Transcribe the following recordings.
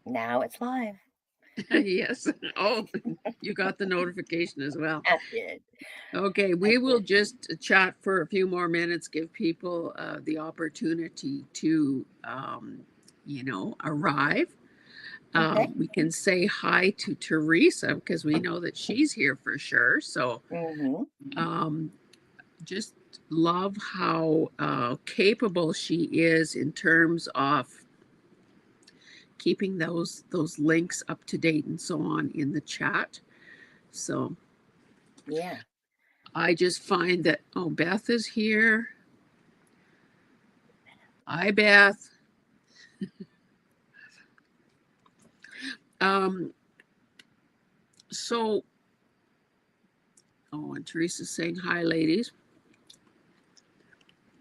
Now it's live. Yes. Oh, you got the notification as well. I did. Okay, I we will did. just chat for a few more minutes, give people the opportunity to, arrive. Okay. We can say hi to Teresa because we know that she's here for sure. So Mm-hmm. um, just love how capable she is in terms of keeping those links up to date and so on in the chat. So Yeah. I just find that Beth is here. Hi Beth. Um, so and Teresa's saying hi, ladies.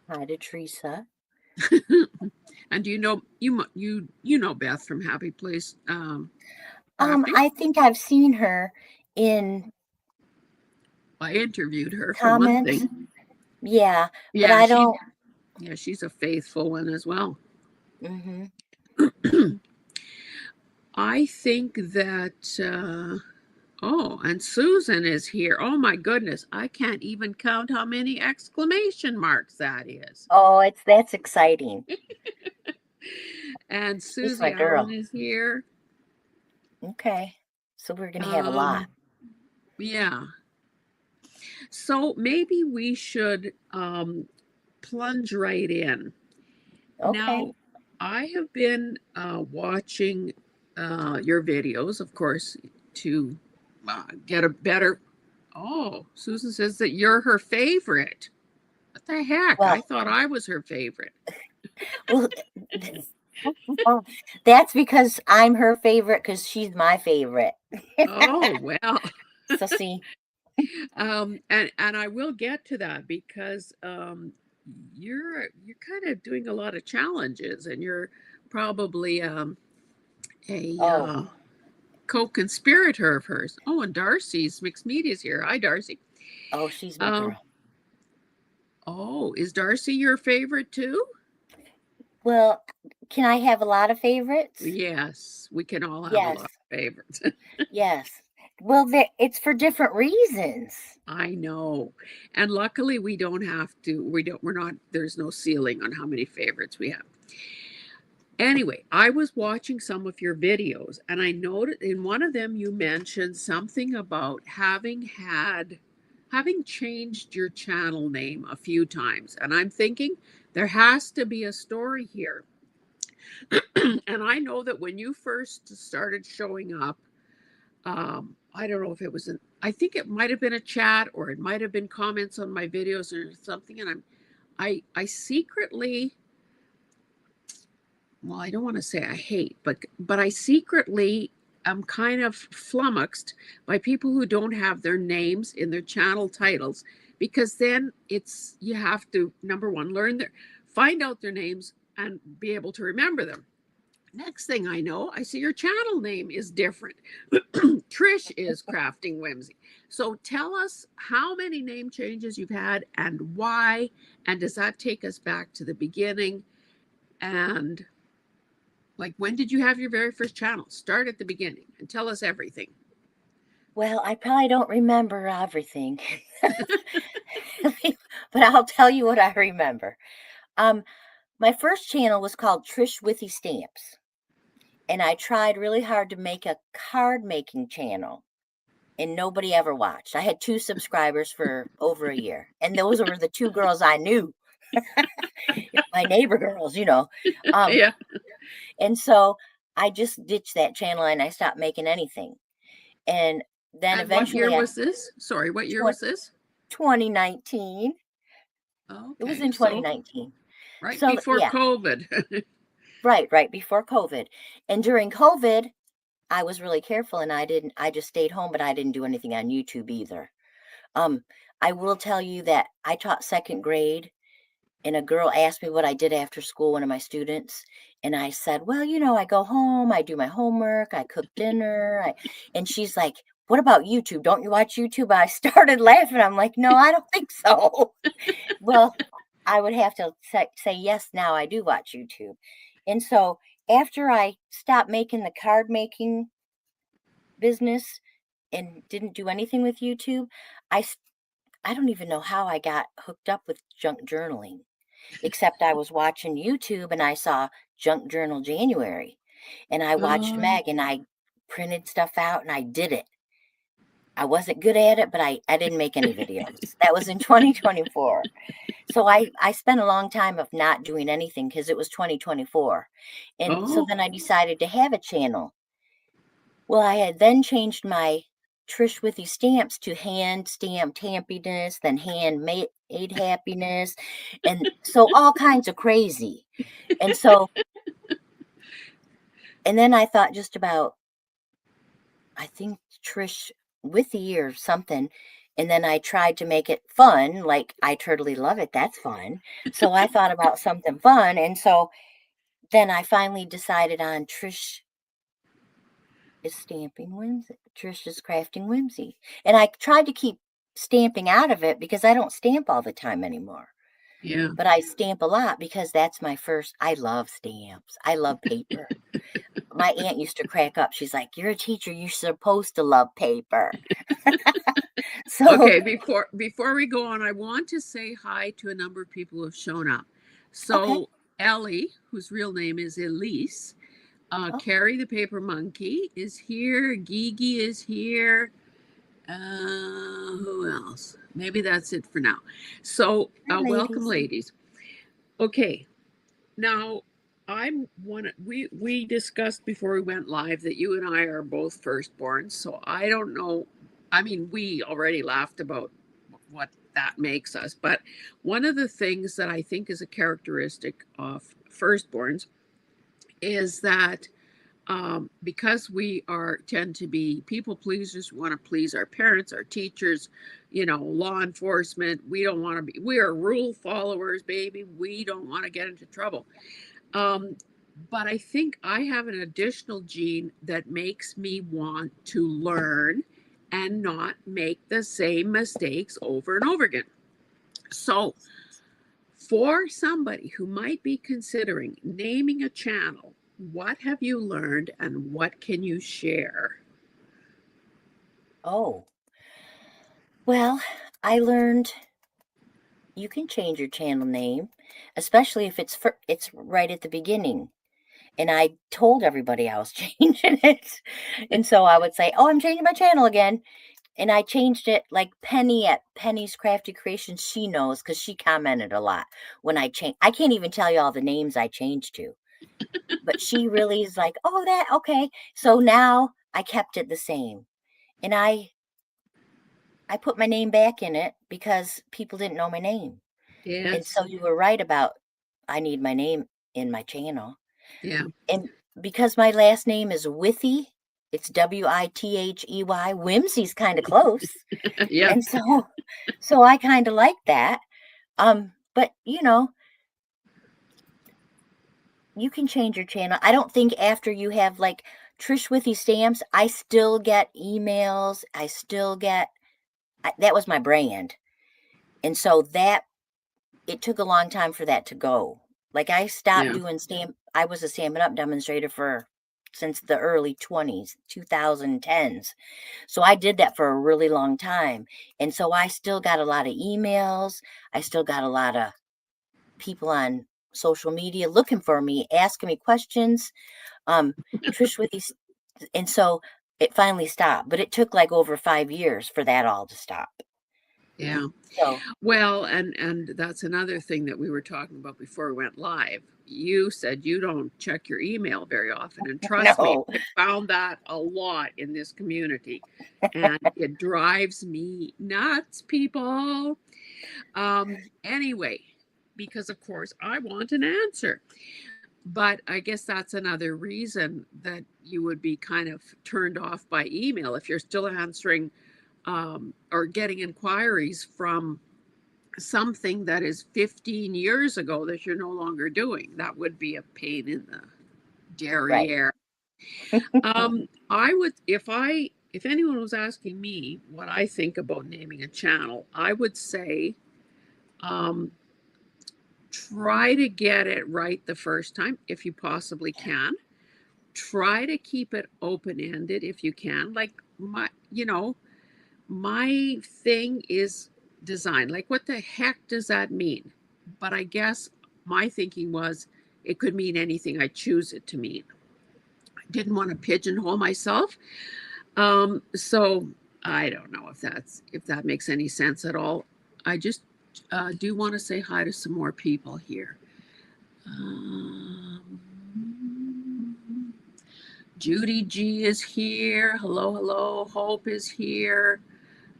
Hi to Teresa. And you know Beth from Happy Place Crafting. I think I've seen her in I interviewed her for one comments. thing. Yeah, but Yeah, I don't. she's a faithful one as well. Mm-hmm. I think that and Susan is here. Oh my goodness, I can't even count how many exclamation marks that is. Oh, that's exciting. And She's my Susie Allen girl. is here. Okay. So we're gonna have a lot. Um, yeah. So maybe we should plunge right in. Okay. Now, I have been watching your videos, of course, to get a better. Oh, Susan says that you're her favorite. What the heck? I Well, thought I was her favorite. well, well, that's because I'm her favorite because she's my favorite. Oh, well. So see, And I will get to that because you're kind of doing a lot of challenges, and you're probably a oh, co-conspirator of hers. Oh, and Darcy's mixed media's here. Hi, Darcy. oh, she's my Um, girl. oh, is Darcy your favorite too? Well, can I have a lot of favorites? Yes, we can all have a Yes, lot of favorites. yes. Well, it's for different reasons. I know. And luckily we don't have to, we're not, there's no ceiling on how many favorites we have. Anyway, I was watching some of your videos and I noted in one of them you mentioned something about having changed your channel name a few times. And I'm thinking there has to be a story here. And I know that when you first started showing up, I don't know if it was I think it might have been a chat or it might have been comments on my videos or something. And I secretly, well, I don't want to say I hate, but I secretly am kind of flummoxed by people who don't have their names in their channel titles, because then it's, you have to, number one, find out their names and be able to remember them. Next thing I know, I see your channel name is different. Trish is Crafting Whimsy. So tell us how many name changes you've had and why, and does that take us back to the beginning? And like, when did you have your very first channel? Start at the beginning and tell us everything. Well, I probably don't remember everything, but I'll tell you what I remember. Um, my first channel was called Trish Withy Stamps, and I tried really hard to make a card making channel, and nobody ever watched. I had 2 subscribers for over a year, and those were the 2 girls I knew, my neighbor girls, you know. Um, Yeah. and so I just ditched that channel and I stopped making anything. And then And what year eventually was this? Sorry, what year tw- was this? 2019. It was Okay, in so 2019. right So before yeah, COVID. right before COVID. And during COVID, I was really careful and I just stayed home, but I didn't do anything on YouTube either. Um, I will tell you that I taught second grade and a girl asked me what I did after school, one of my students, and I said, "Well, I go home, I do my homework, I cook dinner." And she's like, "What about YouTube? Don't you watch YouTube?" I started laughing. I'm like, "No, I don't think so." Well, I would have to say yes, now I do watch YouTube. And so after I stopped making the card making business and didn't do anything with YouTube, I don't even know how I got hooked up with junk journaling, except I was watching YouTube and I saw Junk Journal January, and I watched Uh, Meg and I printed stuff out and I did it. I wasn't good at it, but I didn't make any videos. That was in 2024. So I spent a long time of not doing anything because it was 2024. And so oh, then I decided to have a channel. Well, I had then changed my Trish Withy stamps to hand stamped happiness, then handmade happiness, and so all kinds of crazy. And so, and then I thought just about, I think Trish Withy or something. And then I tried to make it fun, like I totally love it. That's fun. So I thought about something fun. And so then I finally decided on Trish is Stamping Whimsy. Trish is Crafting Whimsy. And I tried to keep stamping out of it because I don't stamp all the time anymore. yeah. But I stamp a lot because that's my first. I love stamps. I love paper. My aunt used to crack up. She's like, "You're a teacher. You're supposed to love paper." So, Okay, before we go on, I want to say hi to a number of people who have shown up. okay. So Ellie, whose real name is Elise, Oh, Carrie the Paper Monkey is here. Gigi is here. Who else? Maybe that's it for now. So hi, welcome, ladies. ladies. Okay, now I'm one. We discussed before we went live that you and I are both firstborn. So I don't know. I mean, we already laughed about what that makes us, but one of the things that I think is a characteristic of firstborns is that because we are tend to be people pleasers, we want to please our parents, our teachers, law enforcement. We don't want to be. We are rule followers, baby. We don't want to get into trouble. Um, but I think I have an additional gene that makes me want to learn and not make the same mistakes over and over again. So, for somebody who might be considering naming a channel, what have you learned and what can you share? Oh, well, I learned you can change your channel name, especially if it's right at the beginning. And I told everybody I was changing it. And so I would say, "Oh, I'm changing my channel again." And I changed it like Penny at Penny's Crafty Creations. She knows because she commented a lot when I changed. I can't even tell you all the names I changed to, but she really is like, "Oh, that okay." So now I kept it the same, and I put my name back in it because people didn't know my name. And Yes. so you were right about I need my name in my channel. Yeah. And because my last name is Withy, it's Withey. Whimsy's kind of close. Yeah. And so I kind of like that. But you can change your channel. I don't think after you have like Trish Withy stamps, I still get emails. I still get that was my brand. And so that it took a long time for that to go. Like I stopped Yeah. doing I was a Stampin' Up demonstrator for since the early 20s, 2010s. So I did that for a really long time. And so I still got a lot of emails. I still got a lot of people on social media looking for me, asking me questions. Um, Trish with these, and so it finally stopped, but it took like over 5 years for that all to stop. Yeah. So Well, and that's another thing that we were talking about before we went live. You said you don't check your email very often, and trust me, no, I found that a lot in this community, and it drives me nuts, people. Anyway, because of course I want an answer. But I guess that's another reason that you would be kind of turned off by email if you're still answering or getting inquiries from something that is 15 years ago that you're no longer doing. That would be a pain in the right. derriere. I would, if anyone was asking me what I think about naming a channel, I would say, um, try to get it right the first time if you possibly can. try to keep it open-ended if you can. Like my thing is design. Like, what the heck does that mean? But I guess my thinking was it could mean anything I choose it to mean. I didn't want to pigeonhole myself. So I don't know if that makes any sense at all. I just do want to say hi to some more people here. Um, Judy G is here. Hello, hello. Hope is here.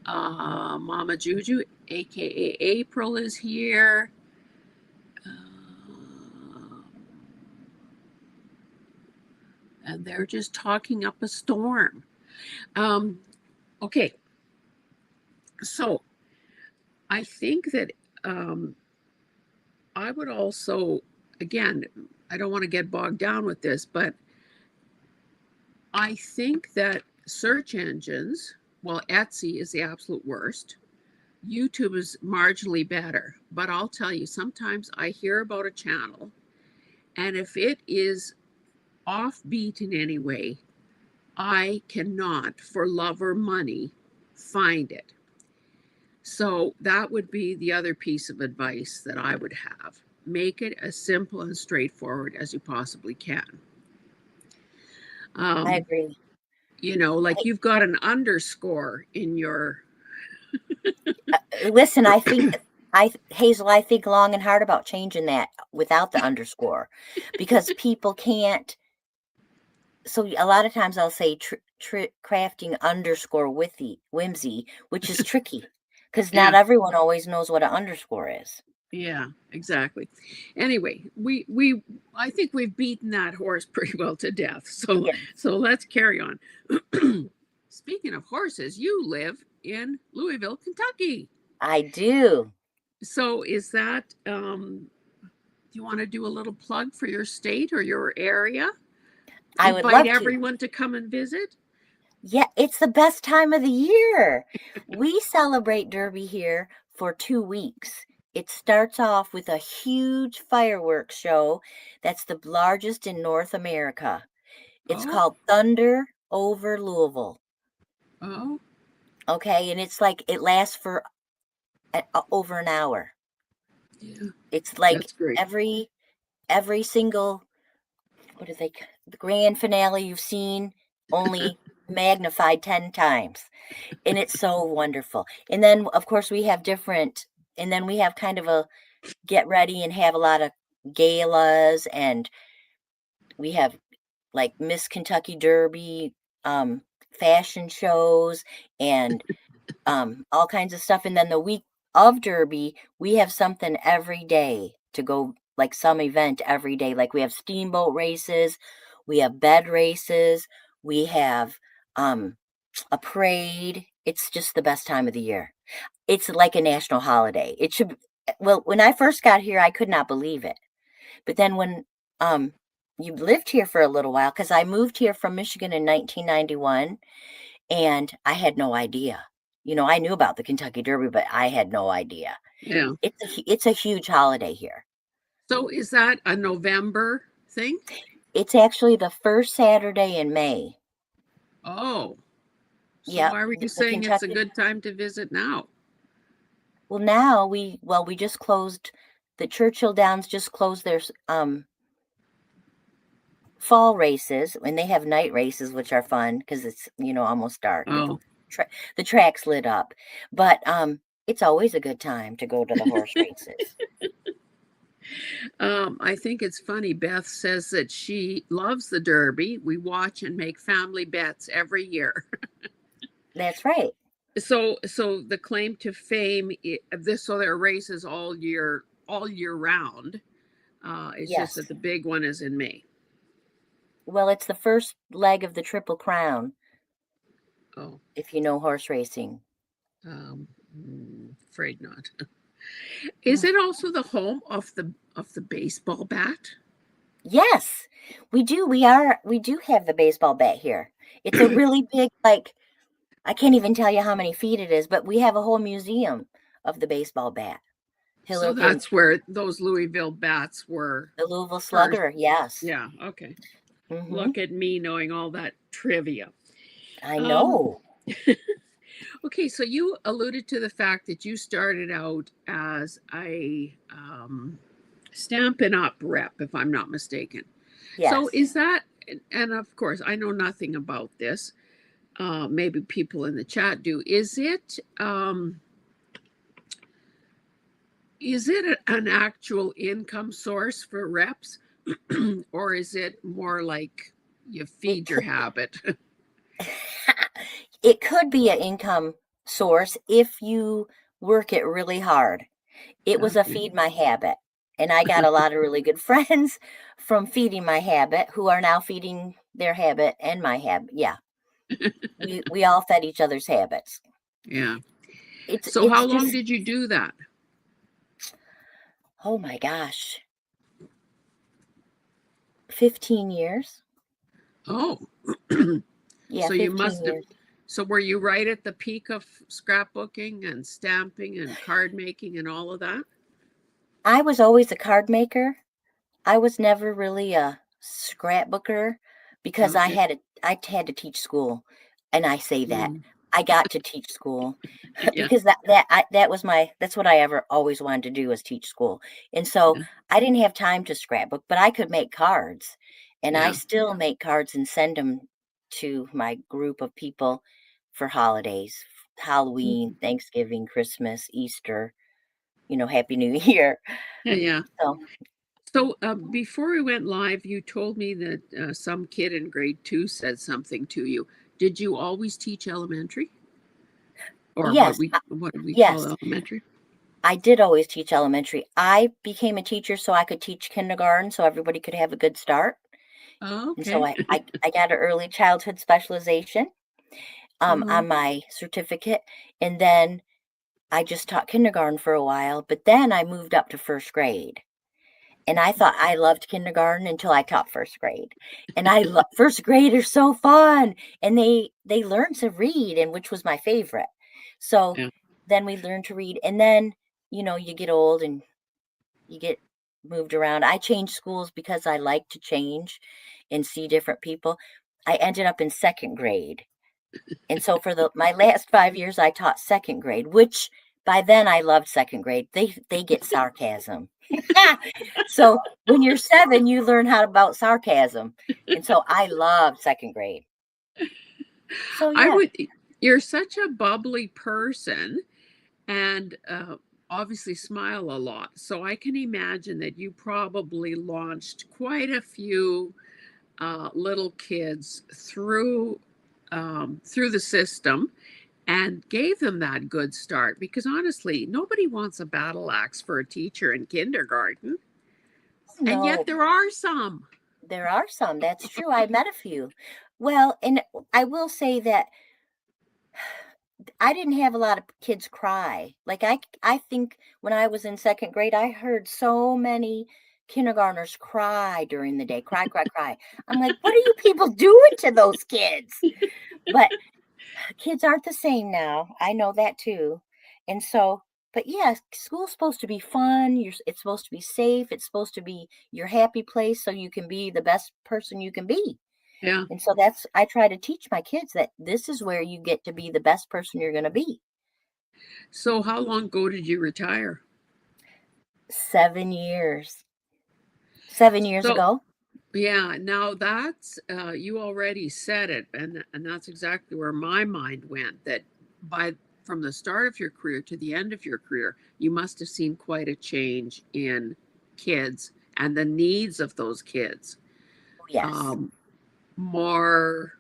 Mama Juju, aka April, is here. And they're just talking up a storm. Okay, so I think that I would also, again, I don't want to get bogged down with this, but I think that search engines, well, Etsy is the absolute worst. YouTube is marginally better, but I'll tell you, sometimes I hear about a channel, and if it is offbeat in any way, I cannot, for love or money, find it. So that would be the other piece of advice that I would have. Make it as simple and straightforward as you possibly can. I agree. Like you've got an underscore in your. Listen, Hazel, I think long and hard about changing that without the underscore, because people can't. So a lot of times I'll say crafting underscore whimsy, which is tricky because not everyone always knows what an underscore is. Yeah, exactly. Anyway, I think we've beaten that horse pretty well to death. So let's carry on. Speaking of horses, you live in Louisville, Kentucky. I do. So is that do you want to do a little plug for your state or your area? I would love to. Invite everyone to come and visit. Yeah, it's the best time of the year. We celebrate Derby here for 2 weeks. It starts off with a huge fireworks show that's the largest in North America. It's called Thunder over Louisville. Oh. Okay, and it's like it lasts for over an hour. Yeah. It's like every single, the grand finale you've seen, only magnified 10 times. And it's so wonderful. And then, of course, we have kind of a get ready and have a lot of galas, and we have like Miss Kentucky Derby fashion shows and all kinds of stuff. And then the week of Derby, we have something every day to go, like some event every day. Like we have steamboat races, we have bed races, we have a parade. It's just the best time of the year. It's like a national holiday. It should. Well, when I first got here, I could not believe it. But then when you lived here for a little while, because I moved here from Michigan in 1991, and I had no idea. I knew about the Kentucky Derby, but I had no idea. Yeah. It's a huge holiday here. So is that a November thing? It's actually the first Saturday in May. Oh. So why were you saying it's a good time to visit now? Well, now we just closed, the Churchill Downs just closed their fall races, and they have night races, which are fun because it's, almost dark. Oh. The track's lit up. But it's always a good time to go to the horse races. I think it's funny. Beth says that she loves the Derby. We watch and make family bets every year. That's right. So the claim to fame, so there are races all year round. It's just that the big one is in May. Well, it's the first leg of the Triple Crown. Oh. If you know horse racing. Afraid not. Is it also the home of the baseball bat? Yes, we do. We do have the baseball bat here. It's a really big, like, I can't even tell you how many feet it is, but we have a whole museum of the baseball bat. So that's where those Louisville bats were. The Louisville Slugger, yes. Yeah, okay. Look at me knowing all that trivia. I Um, know. okay, so you alluded to the fact that you started out as a Stampin' Up rep, if I'm not mistaken. So Yes. is that, and of course, I know nothing about this. Maybe people in the chat do. Is it an actual income source for reps, or is it more like you It feed your could habit? it could be an income source if you work it really hard. It was a Okay. feed my habit, and I got a lot of really good friends from feeding my habit who are now feeding their habit and my habit. Yeah. We all fed each other's habits. Yeah. It's So how it's long just did you do that? oh my gosh, 15 years? Oh, Yeah, so you 15 must have. years. So were you right at the peak of scrapbooking and stamping and card making and all of that? I was always a card maker. I was never really a scrapbooker because Okay. I had to teach school, and I say that. Mm, I got to teach school yeah. because that was that's what I ever always wanted to do was teach school. And so Yeah. I didn't have time to scrapbook, but I could make cards. And I Yeah. still make cards and send them to my group of people for holidays, Halloween, Mhm. Thanksgiving, Christmas, Easter, Happy New Year. Yeah. So, So before we went live, you told me that some kid in grade 2 said something to you. Did you always teach elementary, or yes, what do we call yes. elementary? I did always teach elementary. I became a teacher so I could teach kindergarten so everybody could have a good start. Oh, And so okay. I got an early childhood specialization Uh-huh. on my certificate. And then I just taught kindergarten for a while, but then I moved up to first grade. And I thought I loved kindergarten until I taught first grade. And I love first grade are so fun. And they learn to read, and which was my favorite. So Yeah. then we learned to read. And then, you get old and you get moved around. I changed schools because I like to change and see different people. I ended up in second grade. And so for my last 5 years I taught second grade, which by then I loved second grade. They get sarcasm. So when you're 7, you learn how about sarcasm. And so I loved second grade. So I yeah. would. You're such a bubbly person, and obviously smile a lot. So I can imagine that you probably launched quite a few little kids through the system and gave them that good start. Because honestly, nobody wants a battle axe for a teacher in kindergarten, and yet No, there are some. there are some. That's true. I met a few. Well, and I will say that I didn't have a lot of kids cry. Like I think when I was in second grade, I heard so many kindergartners cry during the day. Cry, cry, cry. I'm like, what are you people doing to those kids? But kids aren't the same now. I know that too. And so, but yeah, school's supposed to be fun. It's supposed to be safe. It's supposed to be your happy place so you can be the best person you can be. Yeah. And so I try to teach my kids that this is where you get to be the best person you're going to be. So how long ago did you retire? 7 years. 7 years So ago? yeah, now that's you already said it, and that's exactly where my mind went. That by from the start of your career to the end of your career, you must have seen quite a change in kids and the needs of those kids. Oh, yes. Um, More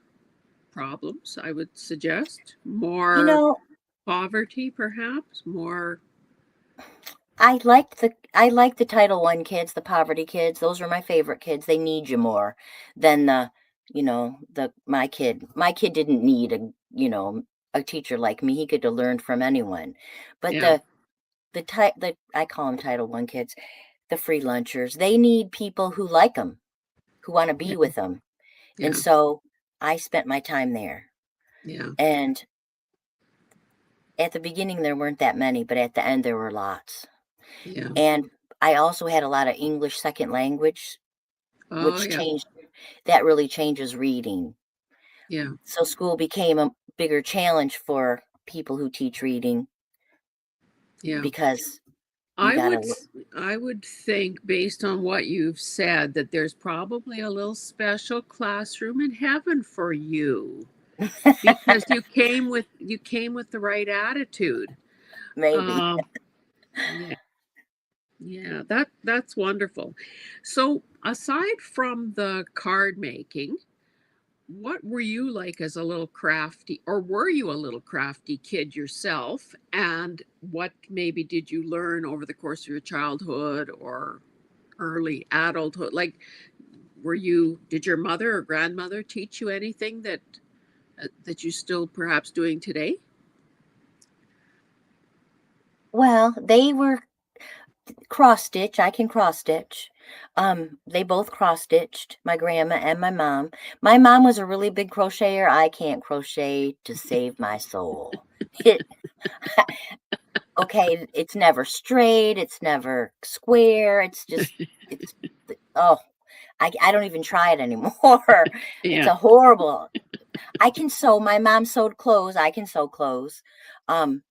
problems, I would suggest, You more know, poverty, perhaps, more. I like the Title I kids, the poverty kids. Those are my favorite kids. They need you more than the my kid. My kid didn't need a teacher like me. He could have learned from anyone. But Yeah, the I call them Title I kids, the free lunchers. They need people who like them, who want to be yeah, with them. And yeah, so I spent my time there. yeah, And at the beginning there weren't that many, but at the end there were lots. yeah. And I also had a lot of English second language, Oh which yeah, changed. that really changes reading. Yeah. So school became a bigger challenge for people who teach reading Yeah. because you I got would to. I would think based on what you've said that there's probably a little special classroom in heaven for you because you came with the right attitude. Maybe. Um yeah. Yeah, that's wonderful. So, aside from the card making, what were you like as a little crafty, or were you a little crafty kid yourself? And what maybe did you learn over the course of your childhood or early adulthood? Like, did your mother or grandmother teach you anything that you still perhaps doing today? Well, they were cross stitch. I can cross stitch. They both cross stitched, my grandma and my mom. My mom was a really big crocheter. I can't crochet to save my soul. It okay, it's never straight, it's never square, it's oh, I don't even try it anymore. It's Yeah. a horrible. I can sew. My mom sewed clothes. I can sew clothes. Um,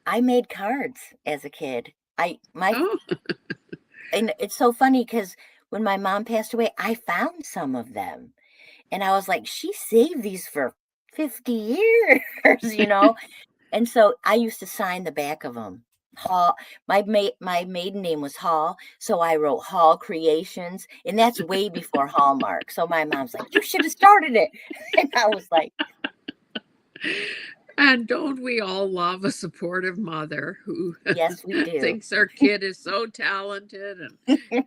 I made cards as a kid. I my Oh, And it's so funny because when my mom passed away, I found some of them, and I was like, "She saved these for 50 years," you know? And so I used to sign the back of them. Hall my maiden name was Hall, so I wrote Hall Creations, and that's way before Hallmark. So my mom's like, "You should have started it." And I was like, and don't we all love a supportive mother who "Yes, we do." thinks our kid is so talented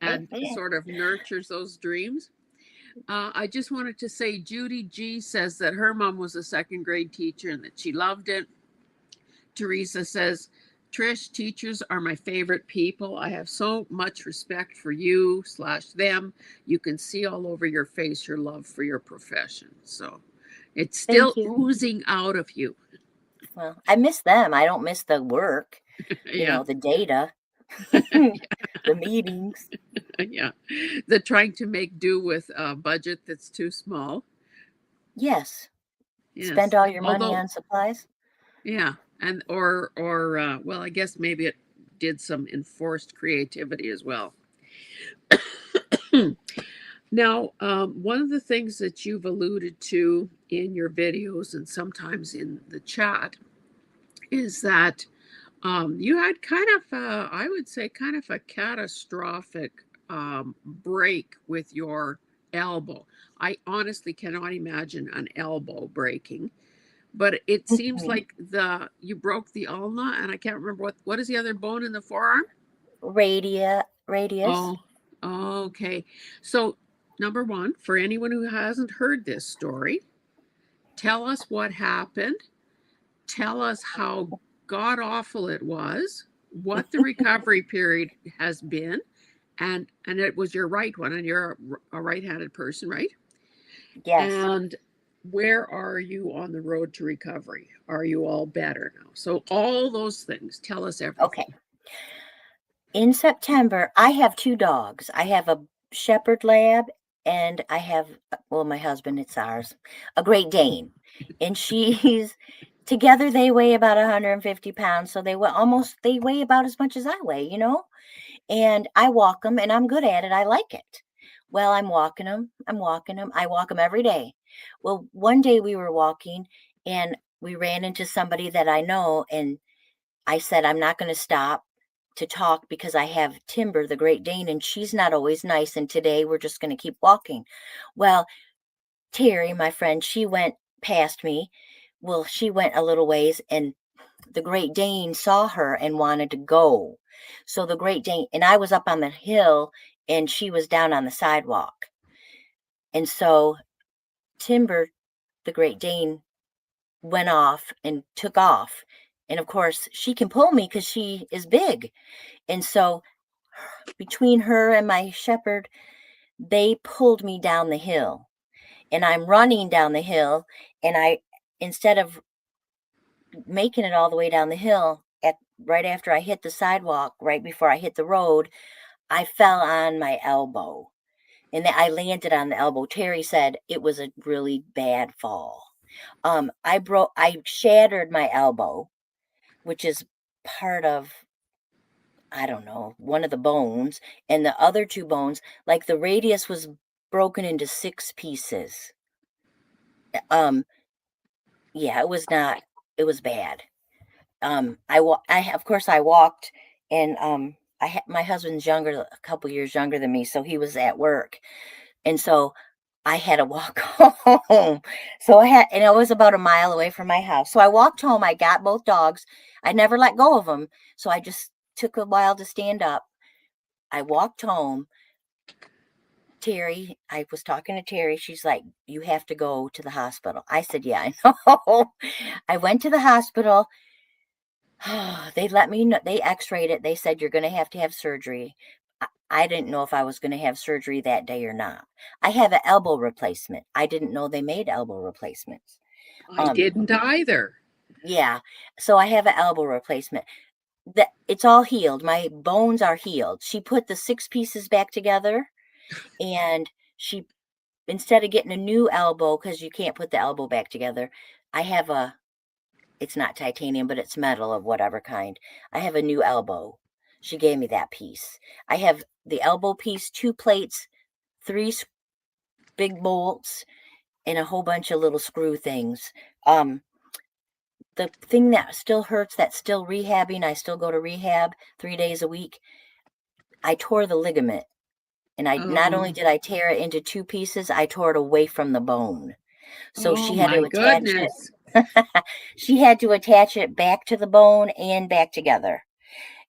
and sort of nurtures those dreams? I just wanted to say Judy G says that her mom was a second grade teacher and that she loved it. Teresa says, Trish, teachers are my favorite people. I have so much respect for you slash them. You can see all over your face your love for your profession. So it's Thank still you. oozing out of you. Well, I miss them. I don't miss the work, Yeah. the data, the meetings. Yeah. The trying to make do with a budget that's too small. Yes. Spend Yes. all your money Although, on supplies? yeah. And, well, I guess maybe it did some enforced creativity as well. Now, one of the things that you've alluded to in your videos and sometimes in the chat is that you had kind of, I would say, kind of a catastrophic break with your elbow. I honestly cannot imagine an elbow breaking, but it seems Mhm. like you broke the ulna, and I can't remember what is the other bone in the forearm. Radius. Oh, okay. So, number one, for anyone who hasn't heard this story, tell us what happened. Tell us how god awful it was, what the recovery period has been, and it was your right one, and you're a right-handed person, right? Yes. And where are you on the road to recovery? Are you all better now? So all those things. Tell us Okay. everything. In September, I have 2 dogs. I have a Shepherd Lab and I have well, my husband, it's ours, a Great Dane. And she's together they weigh about 150 pounds, so they weigh about as much as I weigh, you know? And I walk them, and I'm good at it. I like it. Well, I'm walking them. I walk them every day. Well, one day we were walking and we ran into somebody that I know, and I said, I'm not going to stop to talk because I have Timber, the Great Dane, and she's not always nice. And today we're just going to keep walking. Well, Terry, my friend, she went past me. Well, she went a little ways, and the Great Dane saw her and wanted to go. So the Great Dane, and I was up on the hill and she was down on the sidewalk. And so Timber, the Great Dane, went off and took off. And of course, she can pull me because she is big. And so between her and my shepherd, they pulled me down the hill. And I'm running down the hill. And instead of making it all the way down the hill, right after I hit the sidewalk, right before I hit the road, I fell on my elbow and I landed on the elbow. Terry said it was a really bad fall. I shattered my elbow, which is part of, I don't know, one of the bones, and the other two bones, like the radius was broken into 6 pieces. Um, yeah, it was not, it was bad. Of course I walked, and my husband's younger, a couple years younger than me, so he was at work, and so I had to walk home. And it was about a mile away from my house. So I walked home. I got both dogs. I never let go of them. So I just took a while to stand up. I walked home. I was talking to Terry. She's like, "You have to go to the hospital." I said, "Yeah, I know." I went to the hospital. They let me know. They x-rayed it. They said, "You're going to have surgery." I didn't know if I was going to have surgery that day or not. I have an elbow replacement. I didn't know they made elbow replacements. I didn't either. Yeah. So I have an elbow replacement. It's all healed. My bones are healed. She put the 6 pieces back together, and instead of getting a new elbow, because you can't put the elbow back together, it's not titanium, but it's metal of whatever kind. I have a new elbow. She gave me that piece. I have the elbow piece, 2 plates, 3 big bolts, and a whole bunch of little screw things. The thing that still hurts, that's still rehabbing, I still go to rehab 3 days a week. I tore the ligament, and not only did I tear it into 2 pieces, I tore it away from the bone. So Oh she had my to attach goodness. it. She had to attach it back to the bone and back together.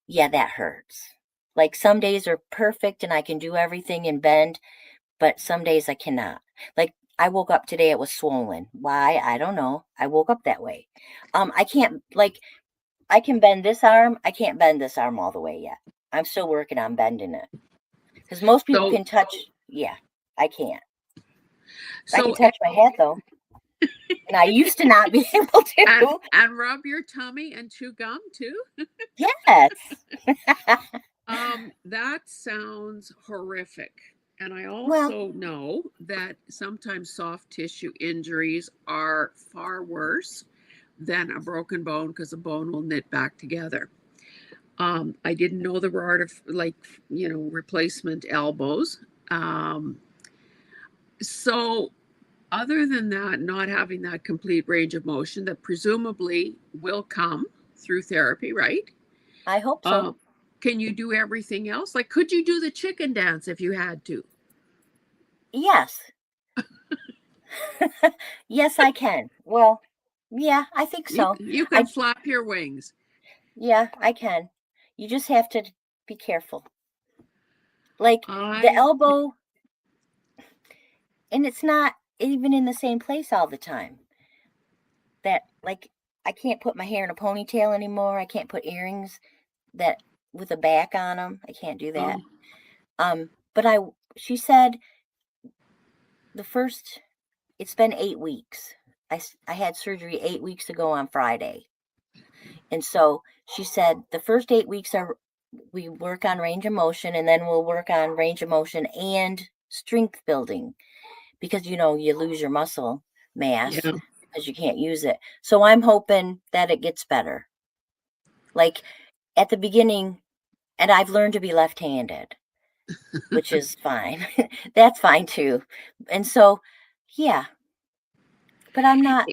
Yeah, that hurts. Like, some days are perfect and I can do everything and bend, but some days I cannot. Like, I woke up today, it was swollen. Why? I don't know. I woke up that way. I can't, like, I can bend this arm. I can't bend this arm all the way yet. I'm still working on bending it. Because most people can touch. Yeah, I can't. I can touch my head, though. And I used to not be able to. And rub your tummy and chew gum too. Yes. That sounds horrific. And I Well, also know that sometimes soft tissue injuries are far worse than a broken bone because the bone will knit back together. I didn't know there were replacement elbows. Um, so other than that, not having that complete range of motion that presumably will come through therapy, right? I hope so. Can you do everything else? Like, could you do the chicken dance if you had to? Yes. Yes, I can. Well, yeah, I think so. You can flap your wings. Yeah, I can. You just have to be careful. Like, the elbow, and it's not even in the same place all the time. Like, I can't put my hair in a ponytail anymore. I can't put earrings that with a back on them. I can't do that. But she said it's been 8 weeks. I had surgery 8 weeks ago on Friday. And so she said the first 8 weeks we work on range of motion, and then we'll work on range of motion and strength building, because you lose your muscle mass because you can't use it. So I'm hoping that it gets better. Like, at the beginning, and I've learned to be left-handed, which is fine. That's fine too. And so, yeah, but I'm not.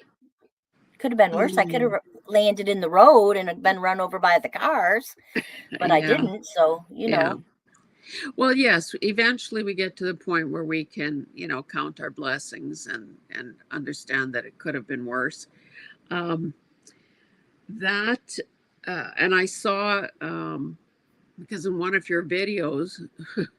Could have been worse. I could have landed in the road and been run over by the cars, but I didn't. So, Well, yes, eventually we get to the point where we can, count our blessings and understand that it could have been worse. And I saw, because in one of your videos,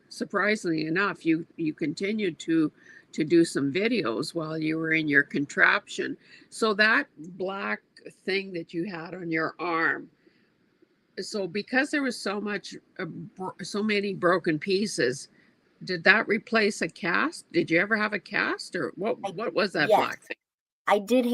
surprisingly enough, you continued to do some videos while you were in your contraption. So that black thing that you had on your arm, so because there was so many broken pieces, did that replace a cast? Did you ever have a cast, or what was that yes, black thing? I did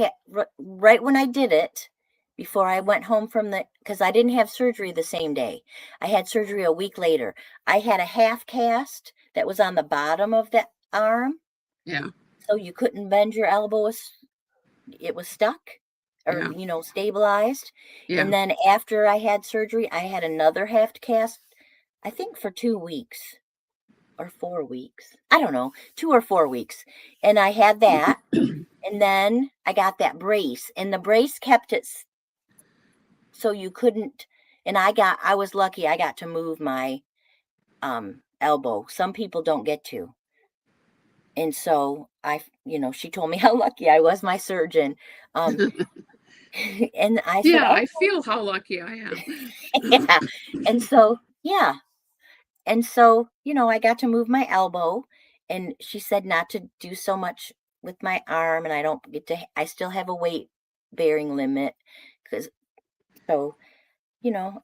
right when I did it. before I went home from because I didn't have surgery the same day. I had surgery a week later. I had a half cast that was on the bottom of the arm. Yeah. So you couldn't bend your elbow. It was stuck or, Yeah. Stabilized. Yeah. And then after I had surgery, I had another half cast, I think for 2 weeks or 4 weeks. I don't know, 2 or 4 weeks. And I had that. And then I got that brace, and the brace kept it so you couldn't. And I was lucky. I got to move my elbow. Some people don't get to. And so she told me how lucky I was, my surgeon. And I said, Yeah, oh, I feel how lucky I am. yeah. And so, yeah. And so, I got to move my elbow, and she said not to do so much with my arm, and I still have a weight bearing limit because, so,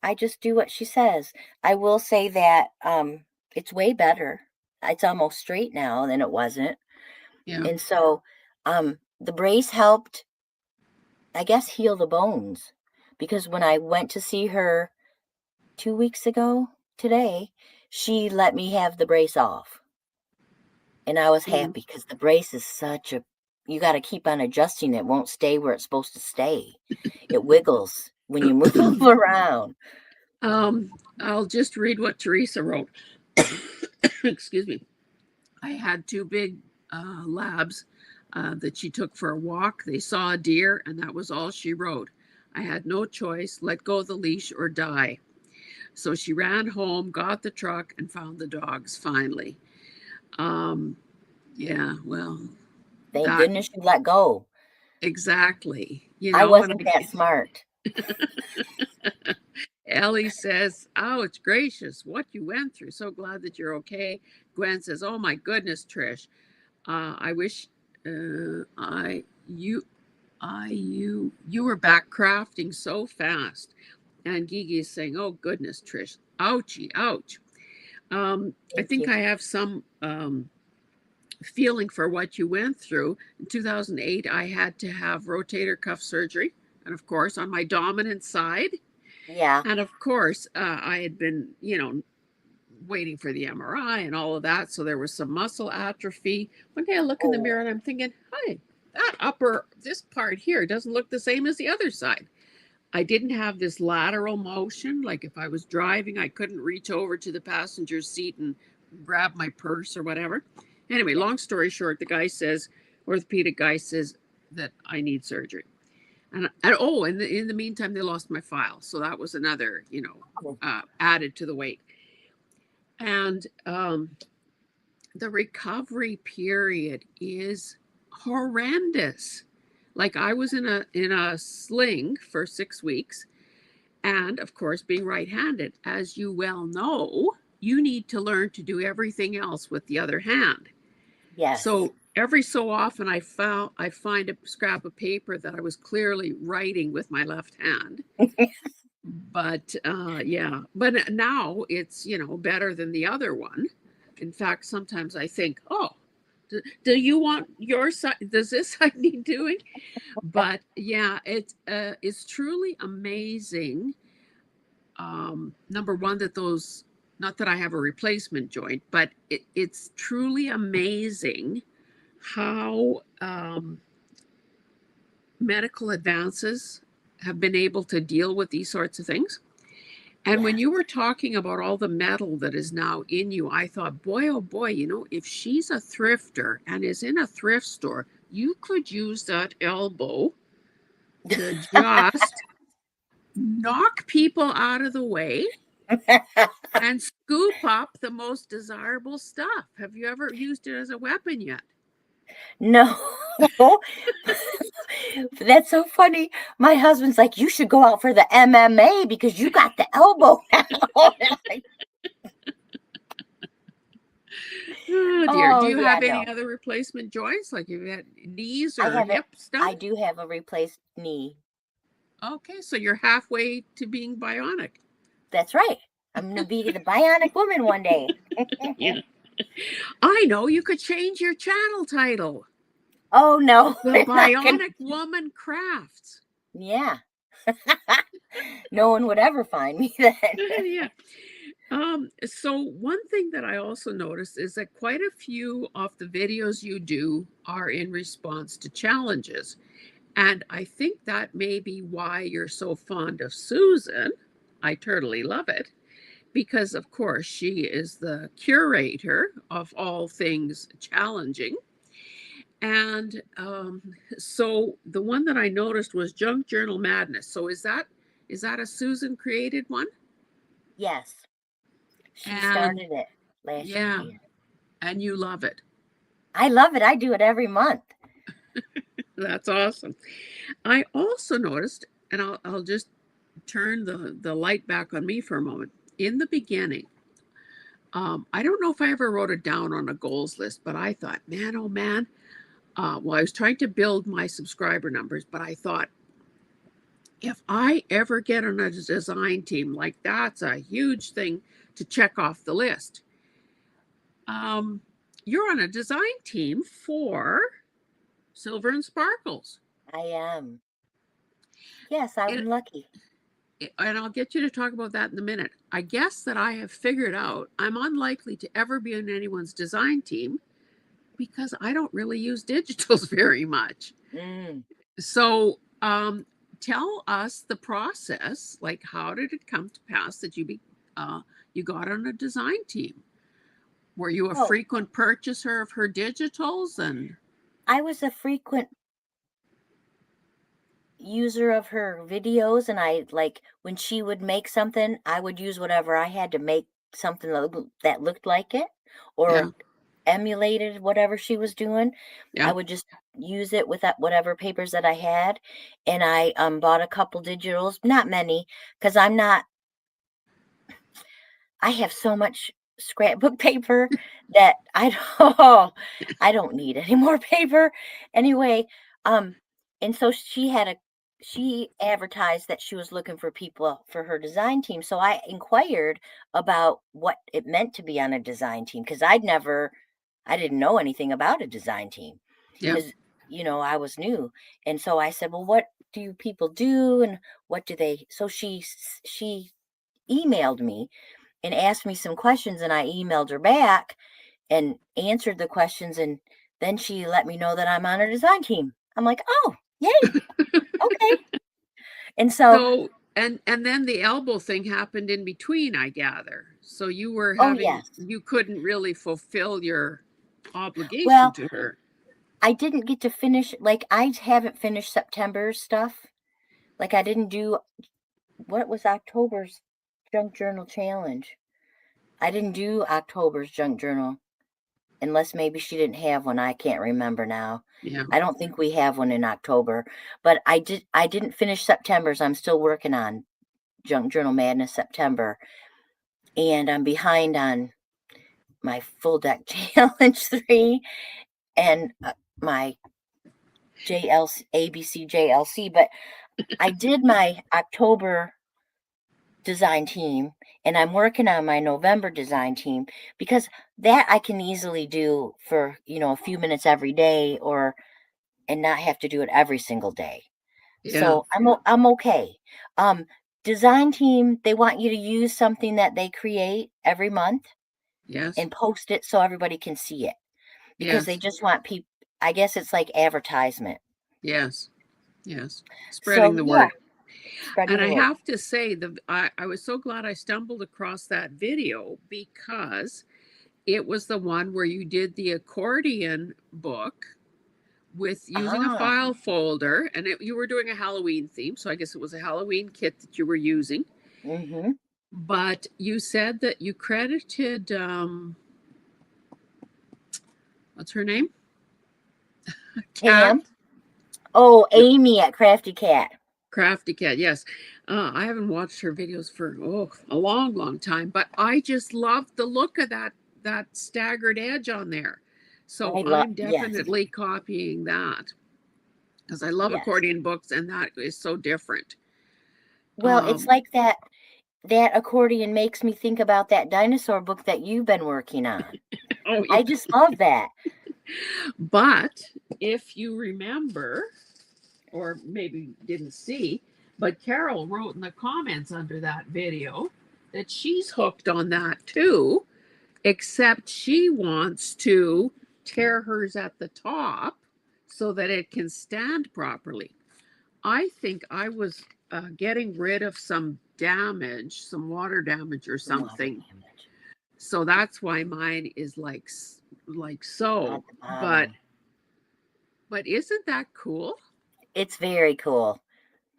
I just do what she says. I will say that it's way better. It's almost straight now than it wasn't. Yeah. And so the brace helped, I guess, heal the bones, because when I went to see her 2 weeks ago today, she let me have the brace off. And I was Mm. happy because the brace is you got to keep on adjusting. It won't stay where it's supposed to stay. It wiggles when you move around. I'll just read what Teresa wrote. Excuse me. I had two big labs that she took for a walk. They saw a deer, and that was all she wrote. I had no choice, let go of the leash or die. So she ran home, got the truck, and found the dogs finally. Yeah, well, Thank that goodness you let go. exactly. I And wasn't that smart. Ellie says, ouch, gracious, what you went through. So glad that you're okay. Gwen says, oh my goodness, Trish. I wish you were back crafting so fast. And Gigi is saying, oh goodness, Trish. Ouchie, ouch. I Thank think you. I have some feeling for what you went through. In 2008, I had to have rotator cuff surgery. And of course, on my dominant side. Yeah. And of course, I had been, waiting for the MRI and all of that. So there was some muscle atrophy. One day I look in the Oh, mirror and I'm thinking, hey, this part here doesn't look the same as the other side. I didn't have this lateral motion. Like if I was driving, I couldn't reach over to the passenger seat and grab my purse or whatever. Anyway, long story short, orthopedic guy says that I need surgery. And oh, in the meantime, they lost my file. So that was another, added to the weight. And the recovery period is horrendous. Like I was in a sling for 6 weeks, and of course, being right-handed, as you well know, you need to learn to do everything else with the other hand. yes. So every so often, I find a scrap of paper that I was clearly writing with my left hand. But yeah, but now it's better than the other one. In fact, sometimes I think, oh, do you want your side? Does this side need doing? But yeah, it's truly amazing. Number one, that those, not that I have a replacement joint, but it's truly amazing how medical advances have been able to deal with these sorts of things. And when Yes. you were talking about all the metal that is now in you, I thought, boy, oh boy, if she's a thrifter and is in a thrift store, you could use that elbow to just knock people out of the way and scoop up the most desirable stuff. Have you ever used it as a weapon yet? No. That's so funny. My husband's like, you should go out for the MMA because you got the elbow now. Oh dear. Do Oh, you yeah, have any no. other replacement joints? Like you've had knees I or have it. hips done? I do have a replaced knee. Okay, so you're halfway to being bionic. That's right. I'm going to be the bionic woman one day. Yeah. I know, you could change your channel title. Oh, no. The I'm not gonna. Bionic Woman Crafts. Yeah. No one would ever find me then. Yeah. So one thing that I also noticed is that quite a few of the videos you do are in response to challenges. And I think that may be why you're so fond of Susan. I totally love it because, of course, she is the curator of all things challenging. And so the one that I noticed was Junk Journal Madness. So is that a Susan created one? Yes, she And started it last yeah, year. and you love it. I love it. I do it every month. That's awesome. I also noticed, and I'll just turn the light back on me for a moment. In the beginning, I don't know if I ever wrote it down on a goals list, but I thought, man, oh man. Well, I was trying to build my subscriber numbers, but I thought, if I ever get on a design team, like that's a huge thing to check off the list. Um, you're on a design team for Silver and Sparkles. I am. Yes, And, I'm lucky. and I'll get you to talk about that in a minute. I guess that I have figured out I'm unlikely to ever be on anyone's design team because I don't really use digitals very much. Mm. So, tell us the process. Like, how did it come to pass that you got on a design team? Were you a Oh, frequent purchaser of her digitals? And I was a frequent user of her videos, and I like when she would make something, I would use whatever I had to make something that looked like it yeah, or emulated whatever she was doing. I yeah, would just use it with that whatever papers that I had, and I bought a couple digitals, not many, because I have so much scrapbook paper that I don't need any more paper. Anyway, um, and so she advertised that she was looking for people for her design team. So I inquired about what it meant to be on a design team because I didn't know anything about a design team yeah, because I was new. And so I said, well, what do people do and what do they? So she emailed me and asked me some questions, and I emailed her back and answered the questions, and then she let me know that I'm on her design team. I'm like, "Oh, yay. Okay." And so, So, and then the elbow thing happened in between, I gather. So oh yes. you couldn't really fulfill your obligation Well, to her. I didn't get to finish like I haven't finished September's stuff. Like I didn't do what was October's junk journal challenge. I didn't do October's junk journal unless maybe she didn't have one, I can't remember now. Yeah, I don't think we have one in October, but I didn't finish September's. I'm still working on Junk Journal Madness September, and I'm behind on my full deck challenge 3 and my JLC ABC JLC, but I did my October design team and I'm working on my November design team because that I can easily do for, a few minutes every day or and not have to do it every single day. yeah, So I'm okay. Um, design team, they want you to use something that they create every month yes, and post it so everybody can see it because they yes, just want people. I guess it's like advertisement. yes, yes. Spreading So the yeah, word. spreading And the I word. have to say, I was so glad I stumbled across that video because it was the one where you did the accordion book with using a Ah, file folder, and you were doing a Halloween theme, so I guess it was a Halloween kit that you were using. mm-hmm. But you said that you credited what's her name? Cat Pam. Oh, Amy at Crafty Cat. Crafty Cat. Yes, I haven't watched her videos for a long, long time, but I just love the look of that staggered edge on there. So I love. I'm Yes, definitely copying that because I love yes. accordion books, and that is so different. Well, it's Um, like that accordion makes me think about that dinosaur book that you've been working on. oh I yeah, just love that. but if you remember, or maybe didn't see, But Carol wrote in the comments under that video that she's hooked on that too, except she wants to tear hers at the top so that it can stand properly. I think I was getting rid of some damage, some water damage or something. So that's why mine is like so. But isn't that cool? It's very cool.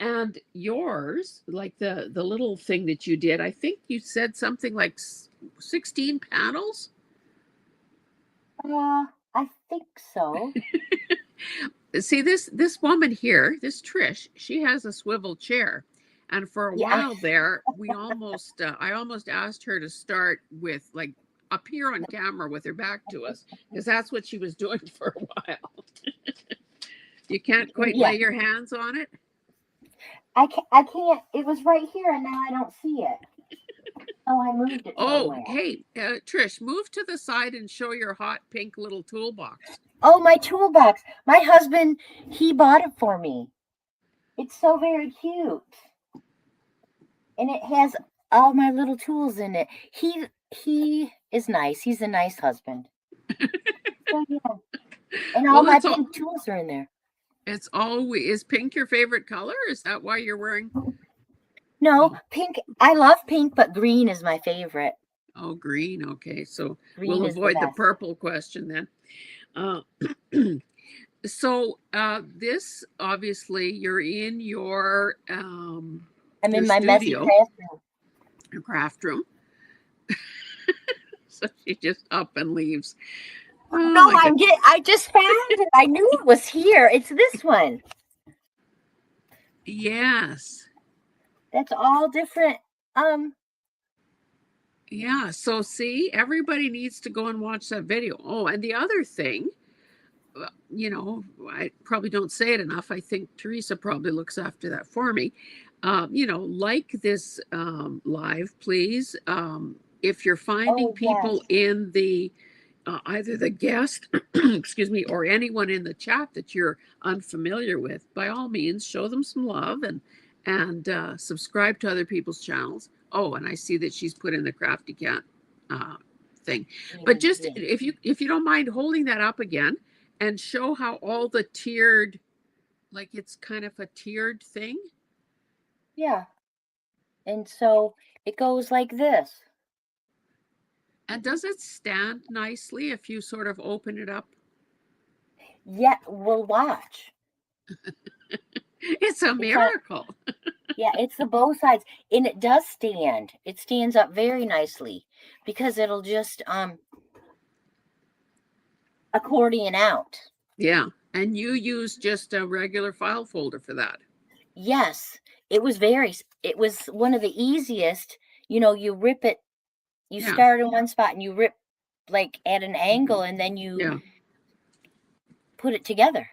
And yours, like the little thing that you did, I think you said something like 16 panels. I think so. See, this woman here, this Trish, she has a swivel chair, and for a while there, we almost I almost asked her to start with like appear on camera with her back to us, because that's what she was doing for a while. You can't quite lay your hands on it. I can't. It was right here, and now I don't see it. Oh, I moved it somewhere. Hey, Trish, move to the side and show your hot pink little toolbox. Oh, my toolbox. My husband, he bought it for me. It's so very cute. And it has all my little tools in it. He is nice. He's a nice husband. So, yeah. And all my pink tools are in there. It's always, is pink your favorite color? Is that why you're wearing? No, pink. I love pink, but green is my favorite. Oh, green. Okay. So green we'll avoid the purple question then. So this, obviously, you're in your I'm in my messy craft room. Your craft room. So she just up and leaves. Oh, no, I just found it. I knew it was here. It's this one. Yes. That's all different. Yeah. So see, everybody needs to go and watch that video. Oh, and the other thing, you know, I probably don't say it enough. I think Teresa probably looks after that for me. You know, like this live, please. If you're finding people in the either the guest, excuse me, or anyone in the chat that you're unfamiliar with, by all means, show them some love and subscribe to other people's channels. Oh, and I see that she's put in the Crafty Cat thing. But just if you don't mind holding that up again and show how all the tiered, like it's kind of a tiered thing. Yeah. And so it goes like this. And does it stand nicely if you sort of open it up? Yeah, we'll watch. It's a miracle. Yeah, it's the both sides. And it does stand. It stands up very nicely because it'll just accordion out. Yeah. And you use just a regular file folder for that. Yes. It was one of the easiest. You know, you rip it. You start in one spot and you rip like at an angle and then you put it together.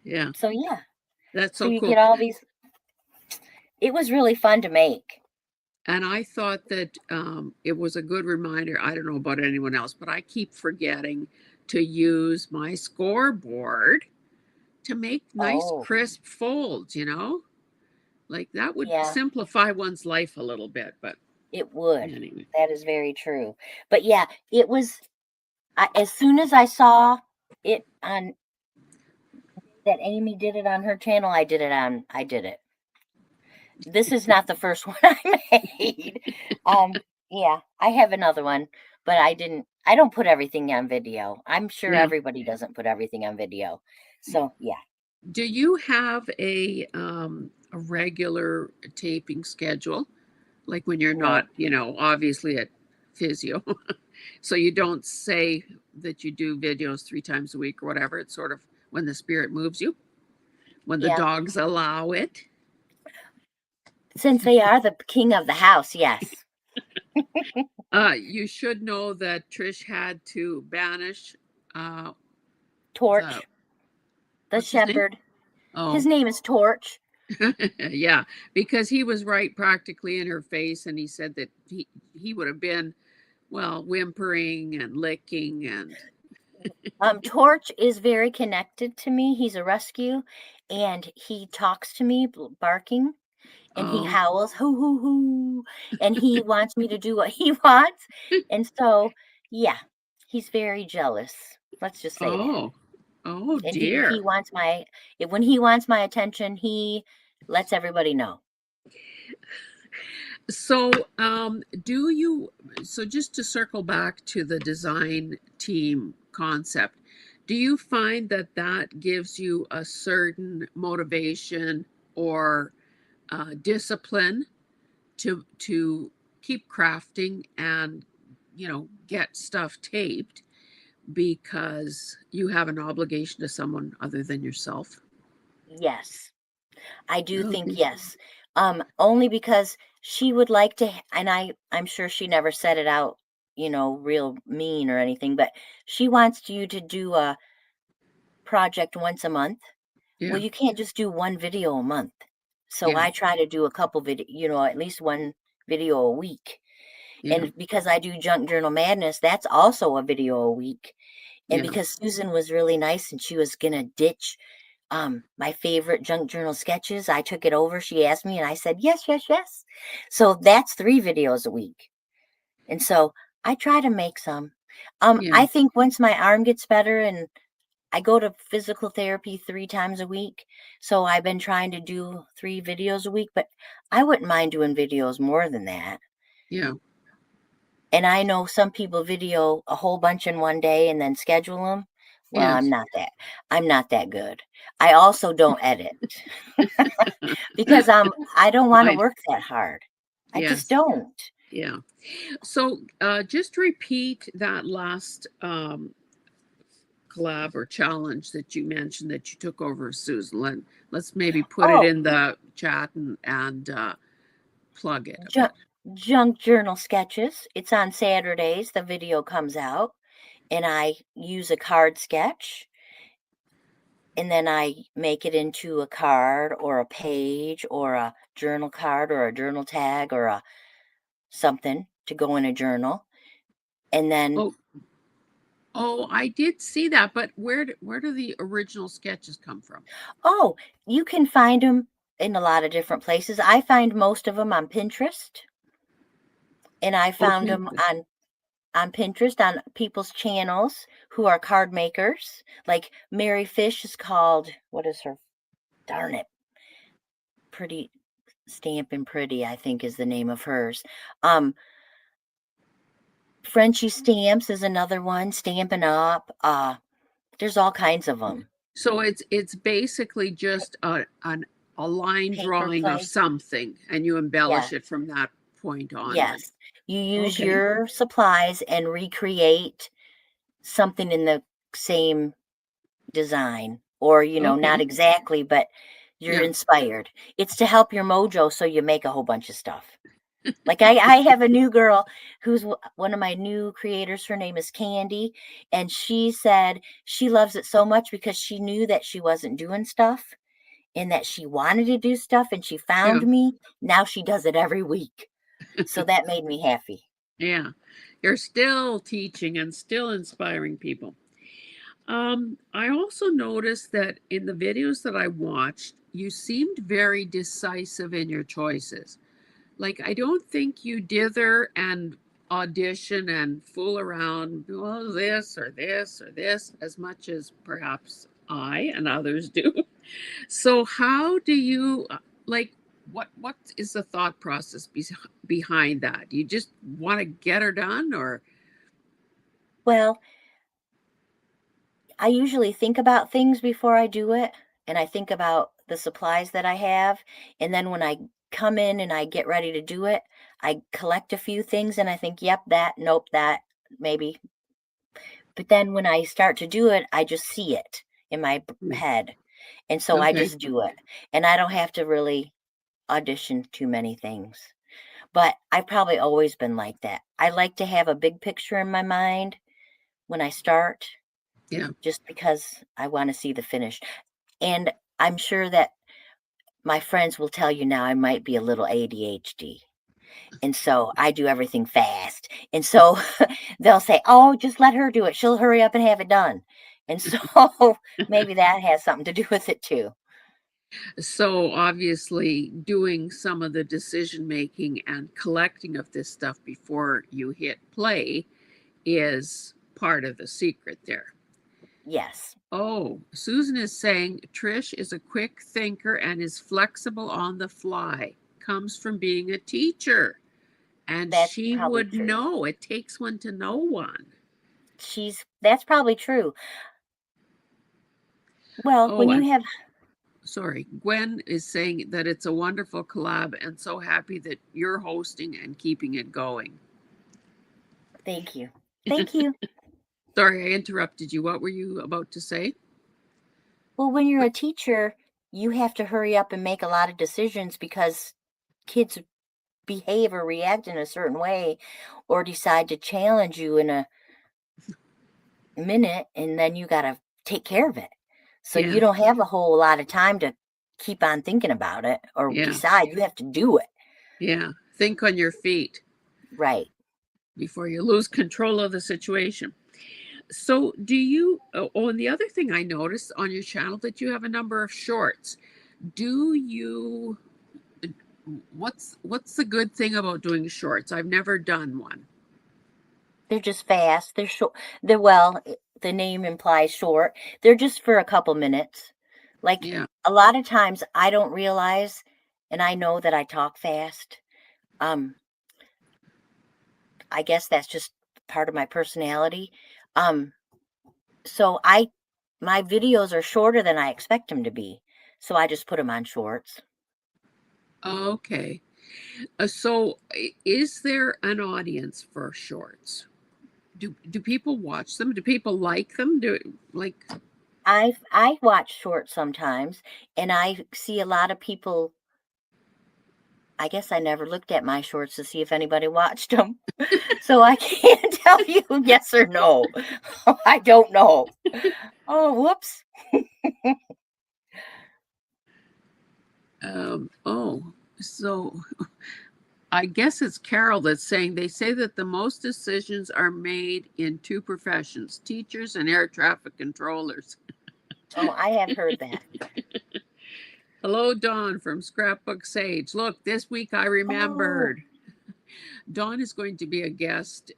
Yeah. So yeah. That's so you cool. Get all these. It was really fun to make. And I thought that it was a good reminder. I don't know about anyone else, but I keep forgetting to use my scoreboard to make nice, crisp folds, you know? Like that would simplify one's life a little bit, but it would. Anyway. That is very true. But yeah, it was, as soon as I saw it on, that Amy did it on her channel, I did it. This is not the first one I made. Yeah, I have another one, but I don't put everything on video. I'm sure everybody doesn't put everything on video. So yeah. Do you have a regular taping schedule? Like when you're not, you know, obviously at physio. So you don't say that you do videos 3 times a week or whatever. It's sort of when the spirit moves you, when the dogs allow it. Since they are the king of the house, yes. You should know that Trish had to banish Torch, the shepherd. His name is Torch. Yeah, because he was right practically in her face, and he said that he would have been, well, whimpering and licking and Torch is very connected to me. He's a rescue and he talks to me barking, and he Oh, howls, hoo, hoo, hoo, and he wants me to do what he wants. And so, yeah, he's very jealous. Let's just say that. oh, oh And he dear. wants when he wants my attention, he lets everybody know. So, do you, so just to circle back to the design team concept, do you find that that gives you a certain motivation or discipline to keep crafting and, get stuff taped because you have an obligation to someone other than yourself? Yes. I do think Okay. yes. Only because she would like to, and I'm sure she never said it out, real mean or anything, but she wants you to do a project once a month. Well, Yeah, you can't just do one video a month. So yeah, I try to do a couple video, at least one video a week. yeah, And because I do Junk Journal Madness, that's also a video a week. And yeah, because Susan was really nice and she was gonna ditch my favorite junk journal sketches, I took it over. She asked me and I said, yes, yes, yes. So that's 3 videos a week. And so I try to make some. yeah, I think once my arm gets better and I go to physical therapy 3 times a week. So I've been trying to do 3 videos a week, but I wouldn't mind doing videos more than that. yeah, And I know some people video a whole bunch in one day and then schedule them. Well, yes, I'm not that good. I also don't edit because I don't want to I, work that hard. I just yes, don't. yeah. So, just repeat that last collab or challenge that you mentioned that you took over, Susan. Let's maybe put it Oh, in the chat and plug it a junk, bit. junk journal sketches. It's on Saturdays. The video comes out and I use a card sketch and then I make it into a card or a page or a journal card or a journal tag or a something to go in a journal. And then, Oh, oh, I did see that, but where do the original sketches come from? oh, you can find them in a lot of different places. I find most of them on Pinterest, and I Oh, found them Pinterest. on Pinterest on people's channels who are card makers. Like Mary Fish is called, what is her? Darn it, Pretty Stampin' Pretty, I think is the name of hers. Um, Frenchy Stamps is another one. Stampin' Up. There's all kinds of them. So it's basically just a line Paper drawing of play. something, and you Yeah. embellish it from that point onward. Yes. You use Okay. your supplies and recreate something in the same design or, not Okay. exactly, but you're Yeah. inspired. It's to help your mojo so you make a whole bunch of stuff. Like I have a new girl who's one of my new creators. Her name is Candy. And she said she loves it so much because she knew that she wasn't doing stuff and that she wanted to do stuff and she Yeah. found me. Now she does it every week. So that made me happy. Yeah. You're still teaching and still inspiring people. I also noticed that in the videos that I watched, you seemed very decisive in your choices. Like, I don't think you dither and audition and fool around, well, this or this or this, as much as perhaps I and others do. So, how do you like? What is the thought process behind that? Do you just want to get her done, or Well, I usually think about things before I do it, and I think about the supplies that I have, and then when I come in and I get ready to do it, I collect a few things and I think, "Yep, that, nope, that, maybe." But then when I start to do it, I just see it in my Hmm, head, and so I okay, just do it, and I don't have to really audition too many things. But I've probably always been like that. I like to have a big picture in my mind when I start, yeah, just because I wanna see the finish. And I'm sure that my friends will tell you now I might be a little ADHD. And so I do everything fast. And so they'll say, "Oh, just let her do it. She'll hurry up and have it done." And so maybe that has something to do with it too. So obviously doing some of the decision making and collecting of this stuff before you hit play is part of the secret there. Yes, Oh, Susan is saying Trish is a quick thinker and is flexible on the fly. Comes from being a teacher. And that's she probably would true. know. It takes one to know one. That's probably true. Well, Oh, when you and have, sorry, Gwen is saying that it's a wonderful collab and so happy that you're hosting and keeping it going. thank you. Thank you. Sorry, I interrupted you. What were you about to say? Well, when you're a teacher, you have to hurry up and make a lot of decisions because kids behave or react in a certain way or decide to challenge you in a minute, and then you got to take care of it. So Yeah, you don't have a whole lot of time to keep on thinking about it or yeah, decide. You have to do it. yeah. Think on your feet Right. before you lose control of the situation. So, do you? Oh, and the other thing I noticed on your channel that you have a number of shorts. Do you? What's the good thing about doing shorts? I've never done one. They're just fast. They're short. The name implies short. They're just for a couple minutes. Like Yeah. a lot of times I don't realize, and I know that I talk fast. Um, I guess that's just part of my personality. Um, so my videos are shorter than I expect them to be. So I just put them on shorts. Okay. So, is there an audience for shorts? Do people watch them? Do people like them? Do like? I watch shorts sometimes, and I see a lot of people. I guess I never looked at my shorts to see if anybody watched them. So I can't tell you yes or no. I don't know. Oh, whoops. Oh, so I guess it's Carol that's saying they say that the most decisions are made in two professions, teachers and air traffic controllers. Oh, I have heard that. Hello, Dawn from Scrapbook Sage. Look, this week I Oh, remembered. Dawn is going to be a guest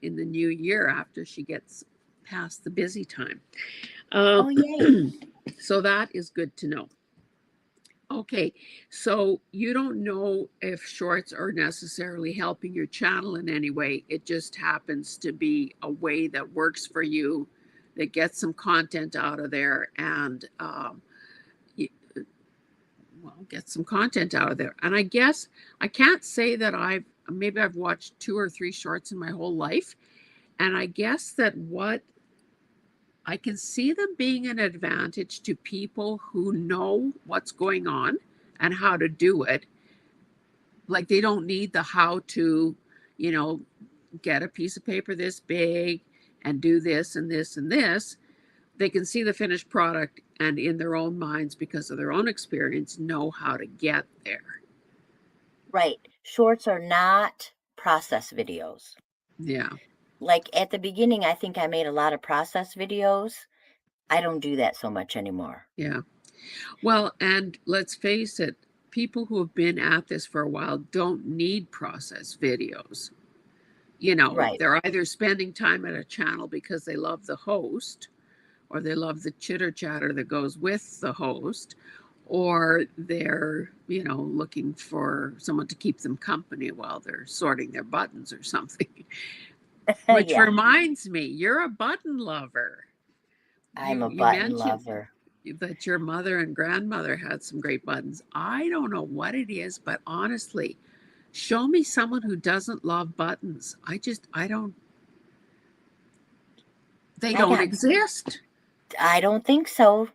in the new year after she gets past the busy time. oh, Um, yay. so that is good to know. Okay, so you don't know if shorts are necessarily helping your channel in any way. It just happens to be a way that works for you, that gets some content out of there, and well, get some content out of there. And I guess I can't say that I've watched 2 or 3 shorts in my whole life, and I guess that what I can see them being an advantage to people who know what's going on and how to do it. Like they don't need the how to, you know, get a piece of paper this big and do this and this and this. They can see the finished product and in their own minds, because of their own experience, know how to get there. Right. Shorts are not process videos. Yeah, Like at the beginning, I think I made a lot of process videos. I don't do that so much anymore. yeah. Well, and let's face it, people who have been at this for a while don't need process videos. You know, Right. they're either spending time at a channel because they love the host, or they love the chitter chatter that goes with the host, or they're, looking for someone to keep them company while they're sorting their buttons or something. Which Yeah, reminds me, you're a button lover. I'm a You button mentioned lover. that your mother and grandmother had some great buttons. I don't know what it is, but honestly, show me someone who doesn't love buttons. I don't, they I don't got exist. I don't think so.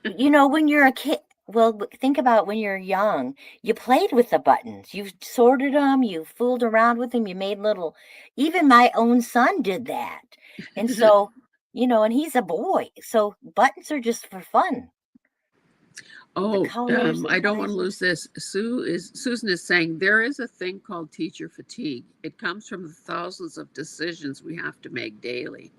When you're a kid, well, think about when you're young. You played with the buttons. You sorted them, you fooled around with them, you made little, even my own son did that. And so, and he's a boy. So buttons are just for fun. The Oh, colors, the I don't want to sizes. lose this. Susan is saying there is a thing called teacher fatigue. It comes from the thousands of decisions we have to make daily.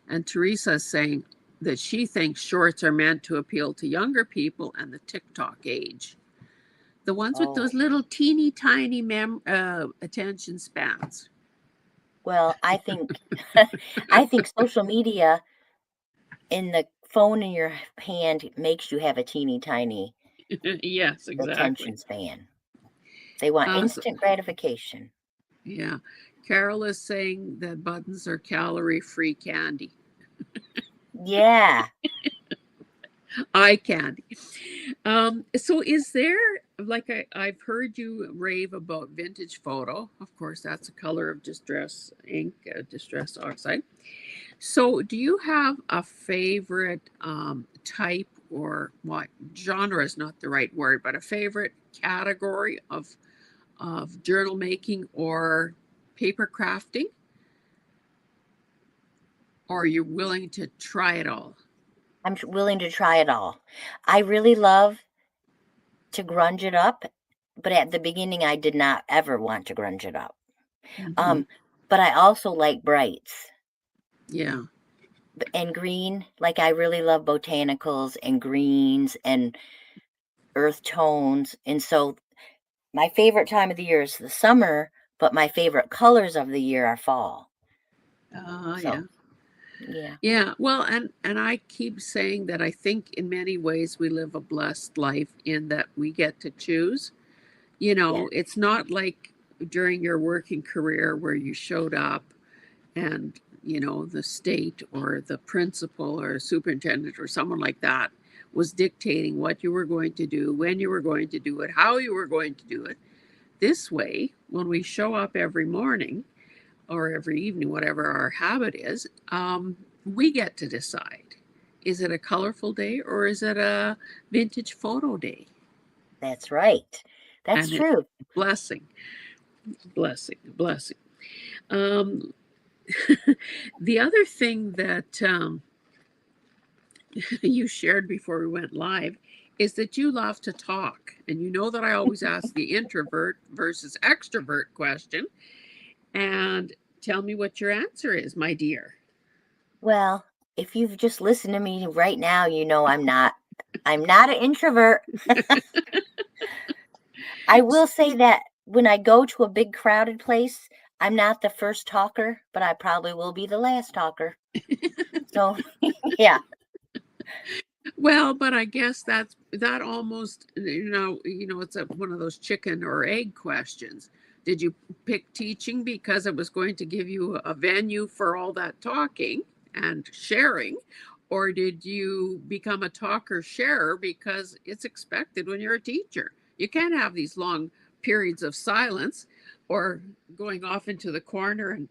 And Teresa is saying, that she thinks shorts are meant to appeal to younger people and the TikTok age. The ones with Oh, those little teeny tiny attention spans. well, I think I think social media in the phone in your hand makes you have a teeny tiny Yes, exactly. attention span. They want So, instant gratification. yeah. Carol is saying that buttons are calorie-free candy. Yeah. Eye candy. So is there, like I've heard you rave about vintage photo. Of course, that's a color of distress ink, distress oxide. So do you have a favorite type, or what, genre is not the right word, but a favorite category of journal making or paper crafting? Or are you willing to try it all? I'm willing to try it all. I really love to grunge it up, but at the beginning I did not ever want to grunge it up. Hmm. Um, but I also like brights Yeah. and green. Like I really love botanicals and greens and earth tones. And so my favorite time of the year is the summer, but my favorite colors of the year are fall. Yeah. So, yeah. Yeah, well, and I keep saying that I think in many ways we live a blessed life in that we get to choose. You Yeah. know, it's not like during your working career where you showed up and, you know, the state or the principal or superintendent or someone like that was dictating what you were going to do, when you were going to do it, how you were going to do it. This way, when we show up every morning, or every evening, whatever our habit is, we get to decide. Is it a colorful day or is it a vintage photo day? That's right. That's And it's true. blessing, blessing, blessing. Um, the other thing that you shared before we went live is that you love to talk. And you know that I always ask the introvert versus extrovert question. And tell me what your answer is, my dear. Well, if you've just listened to me right now, you know I'm not an introvert. I will say that when I go to a big crowded place, I'm not the first talker, but I probably will be the last talker. So, yeah. Well, but I guess that almost, it's one of those chicken or egg questions. Did you pick teaching because it was going to give you a venue for all that talking and sharing, or did you become a talker sharer because it's expected when you're a teacher? You can't have these long periods of silence or going off into the corner and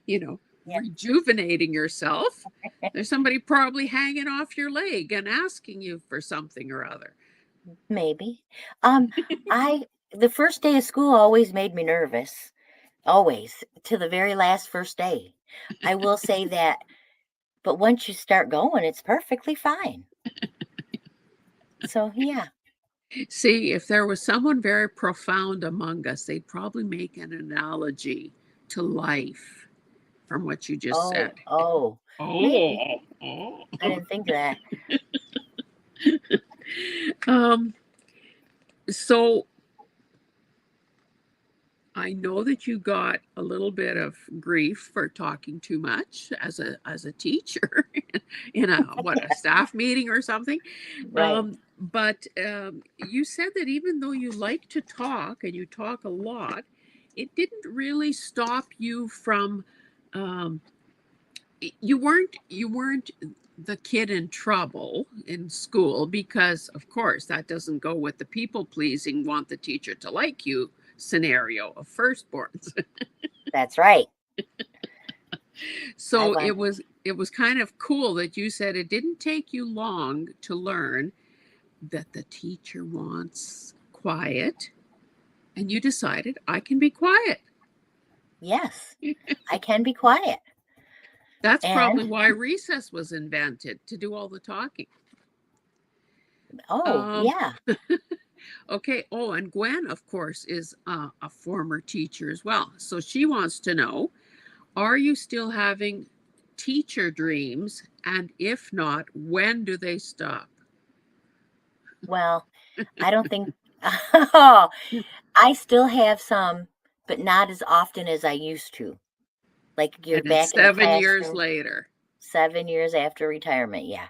Yeah, rejuvenating yourself. There's somebody probably hanging off your leg and asking you for something or other. maybe. Um, I the first day of school always made me nervous. Always, to the very last first day. I will say that, but once you start going, it's perfectly fine. So, yeah. See, if there was someone very profound among us, they'd probably make an analogy to life from what you just Oh, said. oh, maybe. Oh, oh. I didn't think of that. um, so I know that you got a little bit of grief for talking too much as a teacher in a staff meeting or something. Right. But you said that even though you like to talk and you talk a lot, it didn't really stop you from um, you weren't the kid in trouble in school, because of course that doesn't go with the people pleasing, want the teacher to like you scenario of firstborns. That's right. I So want it was kind of cool that you said it didn't take you long to learn that the teacher wants quiet, and you decided I can be quiet. yes, I can be quiet. That's And probably why recess was invented, to do all the talking. oh, Um, yeah. okay. Oh, and Gwen, of course, is a former teacher as well. So she wants to know, are you still having teacher dreams? And if not, when do they stop? Well, I don't think oh, I still have some, but not as often as I used to. Like you're And it's back in the 7 years classroom later. 7 years after retirement. Yeah.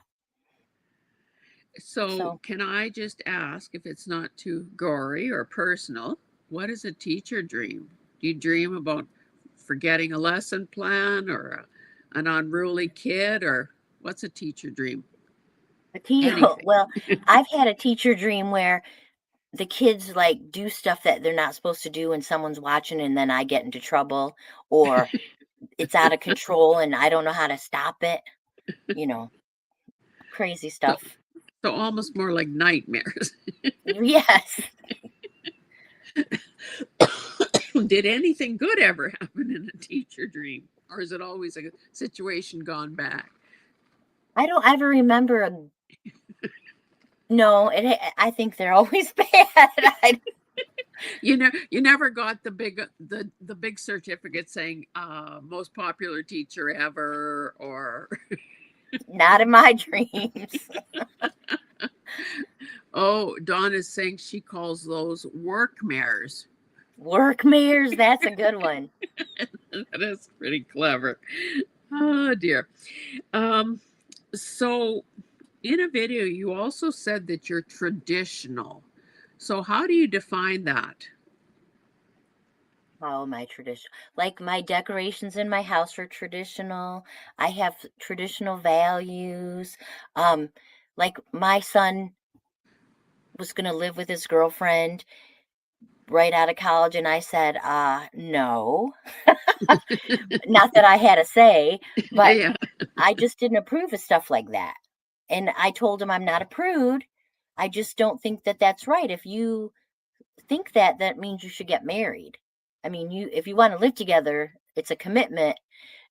So, So can I just ask, if it's not too gory or personal, what is a teacher dream? Do you dream about forgetting a lesson plan, or an unruly kid, or what's a teacher dream? Anything. well, I've had a teacher dream where the kids like do stuff that they're not supposed to do and someone's watching and then I get into trouble or it's out of control and I don't know how to stop it, you know, crazy So, stuff. so almost more like nightmares. Yes. Did anything good ever happen in a teacher dream? Or is it always a situation gone back? I don't ever remember no, I think they're always bad. You never got the big certificate saying most popular teacher ever, or Not in my dreams. oh, Dawn is saying she calls those work mares. Work mirrors, that's a good one. That is pretty clever. Oh dear. Um, so in a video, you also said that you're traditional. So how do you define that? Oh, my tradition. Like my decorations in my house are traditional. I have traditional values. Um, like my son was going to live with his girlfriend right out of college, and I said, no. Not that I had a say, but Yeah. I just didn't approve of stuff like that. And I told him I'm not a prude. I just don't think that that's right. If you think that, that means you should get married. I mean, if you want to live together, it's a commitment.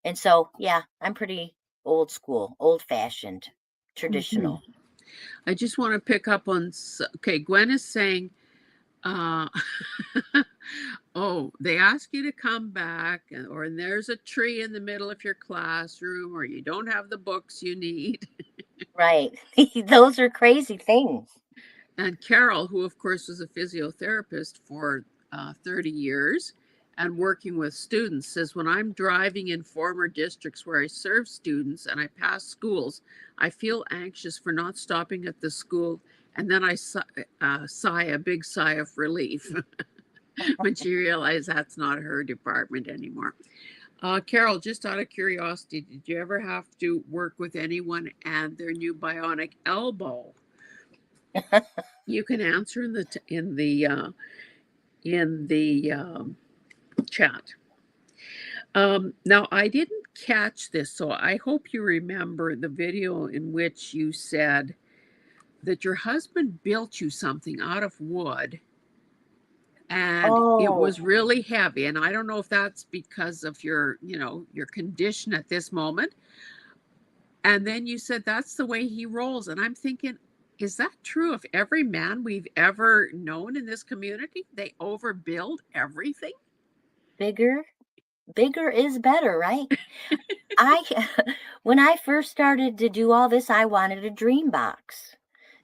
And so, yeah, I'm pretty old school, old fashioned, Mhm. traditional. I just want to pick up on, okay, Gwen is saying, uh, oh, they ask you to come back, or there's a tree in the middle of your classroom, or you don't have the books you need. Right. Those are crazy things. And Carol, who of course was a physiotherapist for 30 years and working with students, says, when I'm driving in former districts where I serve students and I pass schools, I feel anxious for not stopping at the school. And then I sigh a big sigh of relief when she realized that's not her department anymore. Carol, just out of curiosity, did you ever have to work with anyone and their new bionic elbow? You can answer in the chat. Now, I didn't catch this, so I hope you remember the video in which you said that your husband built you something out of wood and it Oh, was really heavy. And I don't know if that's because of your condition at this moment. And then you said that's the way he rolls. And I'm thinking, is that true of every man we've ever known in this community? They overbuild everything? bigger, bigger is better, right? I, when I first started to do all this, I wanted a dream box.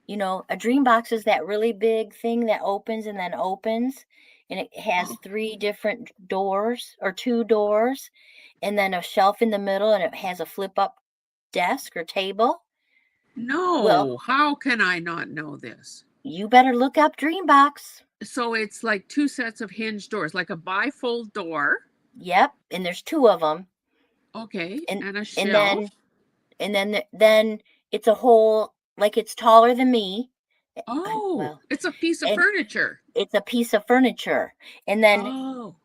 You know, a dream box is that really big thing that opens and then opens, and it has Oh, 3 different doors or 2 doors, and then a shelf in the middle, and it has a flip up desk or table. Well, no. How can I not know this? you better look up dream box. So it's like two sets of hinge doors, like a bifold door. Yep, and there's 2 of them, Okay. and And a and then shelf. then it's a whole like, it's taller than me. Oh, Well, it's a piece of and furniture. it's a piece of furniture, and then Oh,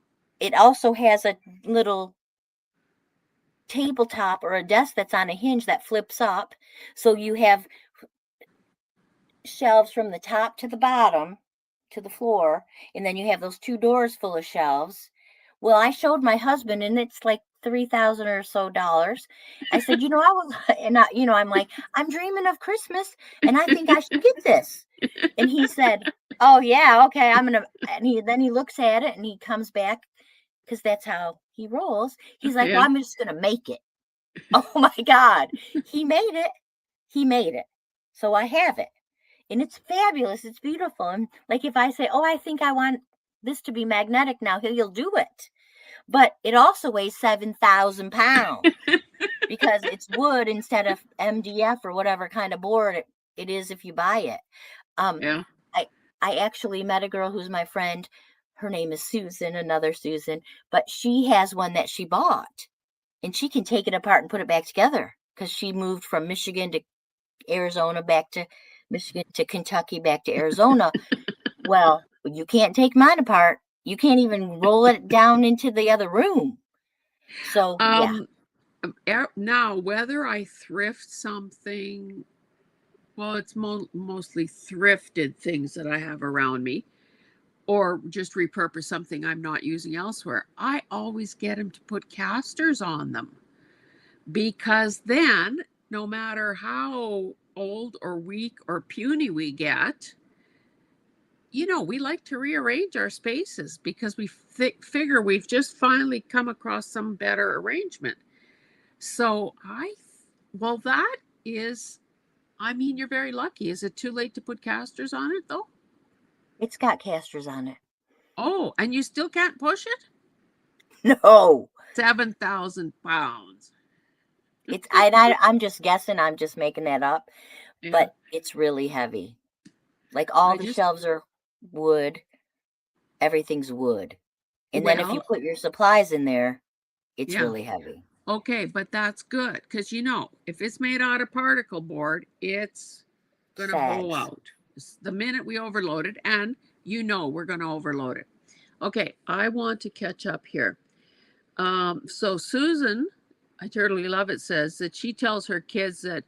it also has a little tabletop or a desk that's on a hinge that flips up. So you have shelves from the top to the bottom to the floor, and then you have those 2 doors full of shelves. Well, I showed my husband and it's like 3,000 or so dollars. I said, "You know, I was," and I'm like, "I'm dreaming of Christmas and I think I should get this." And he said, "Oh yeah, okay, I'm gonna," and he looks at it and he comes back because that's how he rolls. He's like, "Well, yeah. I'm just gonna make it." Oh my God. He made it. He made it. So I have it. And it's fabulous. It's beautiful. And like if I say, oh, I think I want this to be magnetic now, he'll do it. But it also weighs 7,000 pounds because it's wood instead of MDF or whatever kind of board it is if you buy it. Yeah. I I actually met a girl who's my friend. Her name is Susan, another Susan, but she has one that she bought and she can take it apart and put it back together because she moved from Michigan to Arizona, back to Michigan to Kentucky, back to Arizona. Well, you can't take mine apart. You can't even roll it down into the other room. So, yeah, Um, Now, whether I thrift something, well, it's mostly thrifted things that I have around me, or just repurpose something I'm not using elsewhere. I always get him to put casters on them because then, no matter how old or weak or puny we get, we like to rearrange our spaces because we figure we've just finally come across some better arrangement. So well, that is, I mean, you're very lucky. Is it too late to put casters on it though? it's got casters on it. Oh, and you still can't push it? No, 7,000 pounds. I'm just guessing. I'm just making that up, Yeah. but it's really heavy. Like all I the just, shelves are wood, everything's wood. And then if you well, put your supplies in there, it's yeah. really heavy. Okay, but that's good because if it's made out of particle board, it's gonna blow Sags. out the minute we overload it, and we're gonna overload it. Okay, I want to catch up here. So Susan, I totally love it, says that she tells her kids that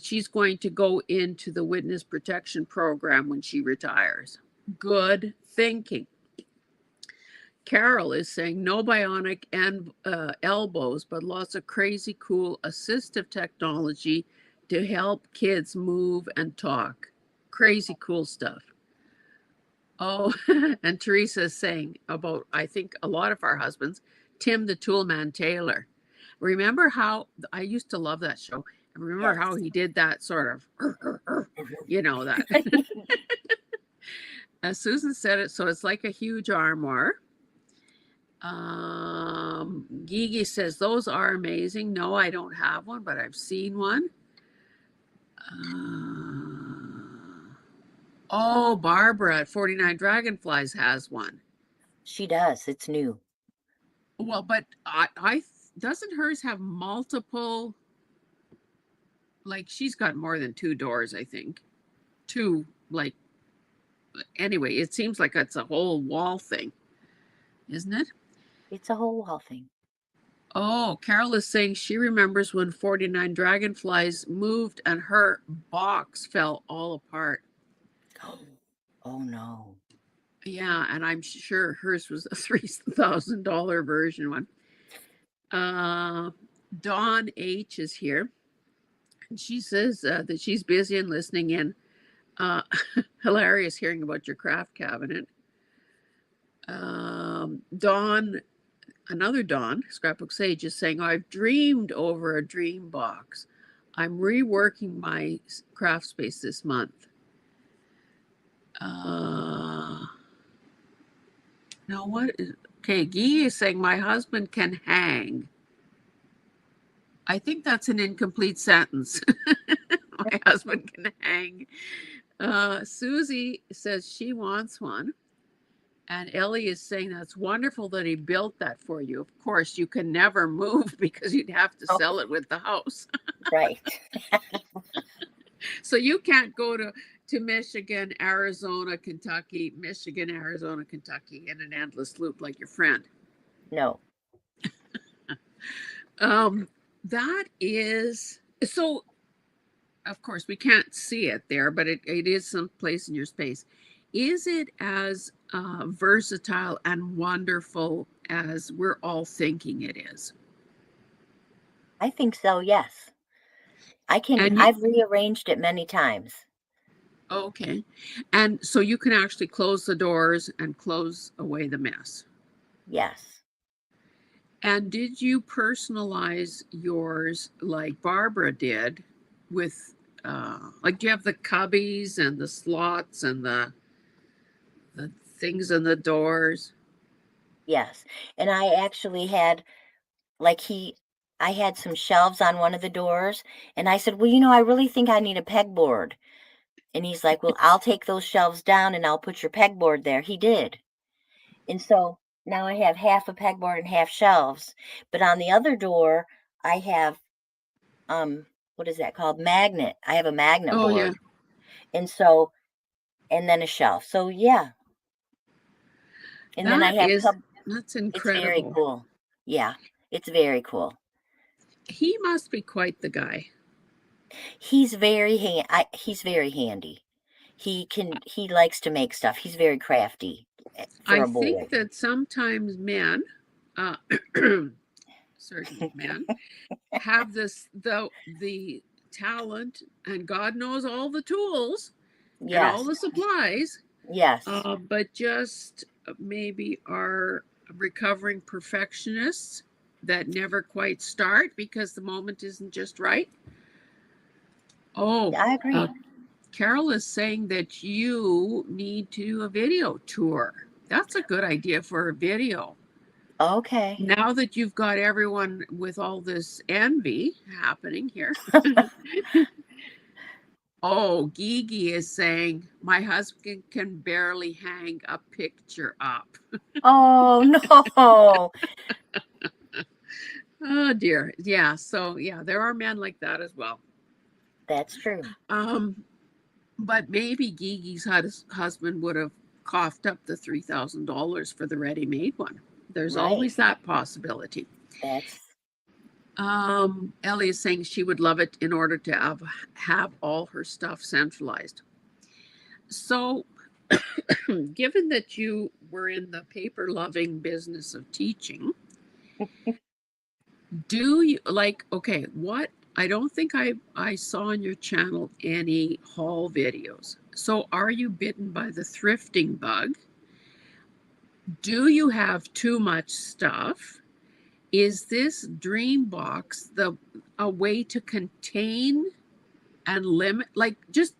she's going to go into the witness protection program when she retires. Good thinking. Carol is saying no bionic and elbows, but lots of crazy cool assistive technology to help kids move and talk. Crazy cool stuff. Oh, and Teresa is saying about, I think, a lot of our husbands, Tim the Toolman Taylor. Remember how I used to love that show? And remember Yes. how he did that sort of, that. As Susan said it, so it's like a huge armoire. Gigi says those are amazing. No, I don't have one, but I've seen one. Oh, Barbara at 49 Dragonflies has one. She does. It's new. Well, but I doesn't hers have multiple? Like she's got more than two doors, I think. Two, like, anyway, it seems like it's a whole wall thing, isn't it? It's a whole wall thing. Oh, Carol is saying she remembers when 49 Dragonflies moved and her box fell all apart. Oh no. Yeah, and I'm sure hers was a $3,000 version one. Dawn H is here. And she says that she's busy and listening in. Hilarious hearing about your craft cabinet. Dawn, another Dawn, Scrapbook Sage, is saying, I've dreamed over a dream box. I'm reworking my craft space this month. Now what is, okay, Guy is saying my husband can hang. I think that's an incomplete sentence. My husband can hang. Susie says she wants one. And Ellie is saying that's wonderful that he built that for you. Of course, you can never move because you'd have to Oh, sell it with the house. right. So you can't go to Michigan, Arizona, Kentucky, Michigan, Arizona, Kentucky in an endless loop like your friend. No. That is so. Of course, we can't see it there, but it is someplace in your space. Is it as versatile and wonderful as we're all thinking it is? I think so, yes. And I've rearranged it many times. okay, and so you can actually close the doors and close away the mess. Yes. And did you personalize yours like Barbara did with, like, do you have the cubbies and the slots and the things in the doors? Yes. And I actually had like I had some shelves on one of the doors, and I said, "Well, I really think I need a pegboard." And he's like, "Well, I'll take those shelves down and I'll put your pegboard there." He did. And so now I have half a pegboard and half shelves. But on the other door, I have what is that called? Magnet. I have a magnet Oh, yeah. board. And so and then a shelf. So yeah. And then I That have is, that's it's very incredible. cool. Yeah. It's very cool. He must be quite the guy. He's very handy. He likes to make stuff. He's very crafty for I a boy. think that sometimes men, uh, certain men, have the talent, and God knows all the tools and all Yes. the supplies, Yes. but just maybe are recovering perfectionists that never quite start because the moment isn't just right. Oh, I uh, agree. Carol is saying that you need to do a video tour. That's a good idea for a video. Okay. Now that you've got everyone with all this envy happening here. Oh, Gigi is saying, my husband can barely hang a picture up. Oh no. Oh dear. Yeah. So yeah, there are men like that as well. That's true. Um, but maybe Gigi's husband would have coughed up the $3,000 for the ready-made one. There's Right. always that possibility. That's Ellie is saying she would love it in order to have all her stuff centralized. So, given that you were in the paper loving business of teaching, do you like, okay, what? I don't think I saw on your channel any haul videos. So, are you bitten by the thrifting bug? Do you have too much stuff? Is this dream box the a way to contain and limit, like, just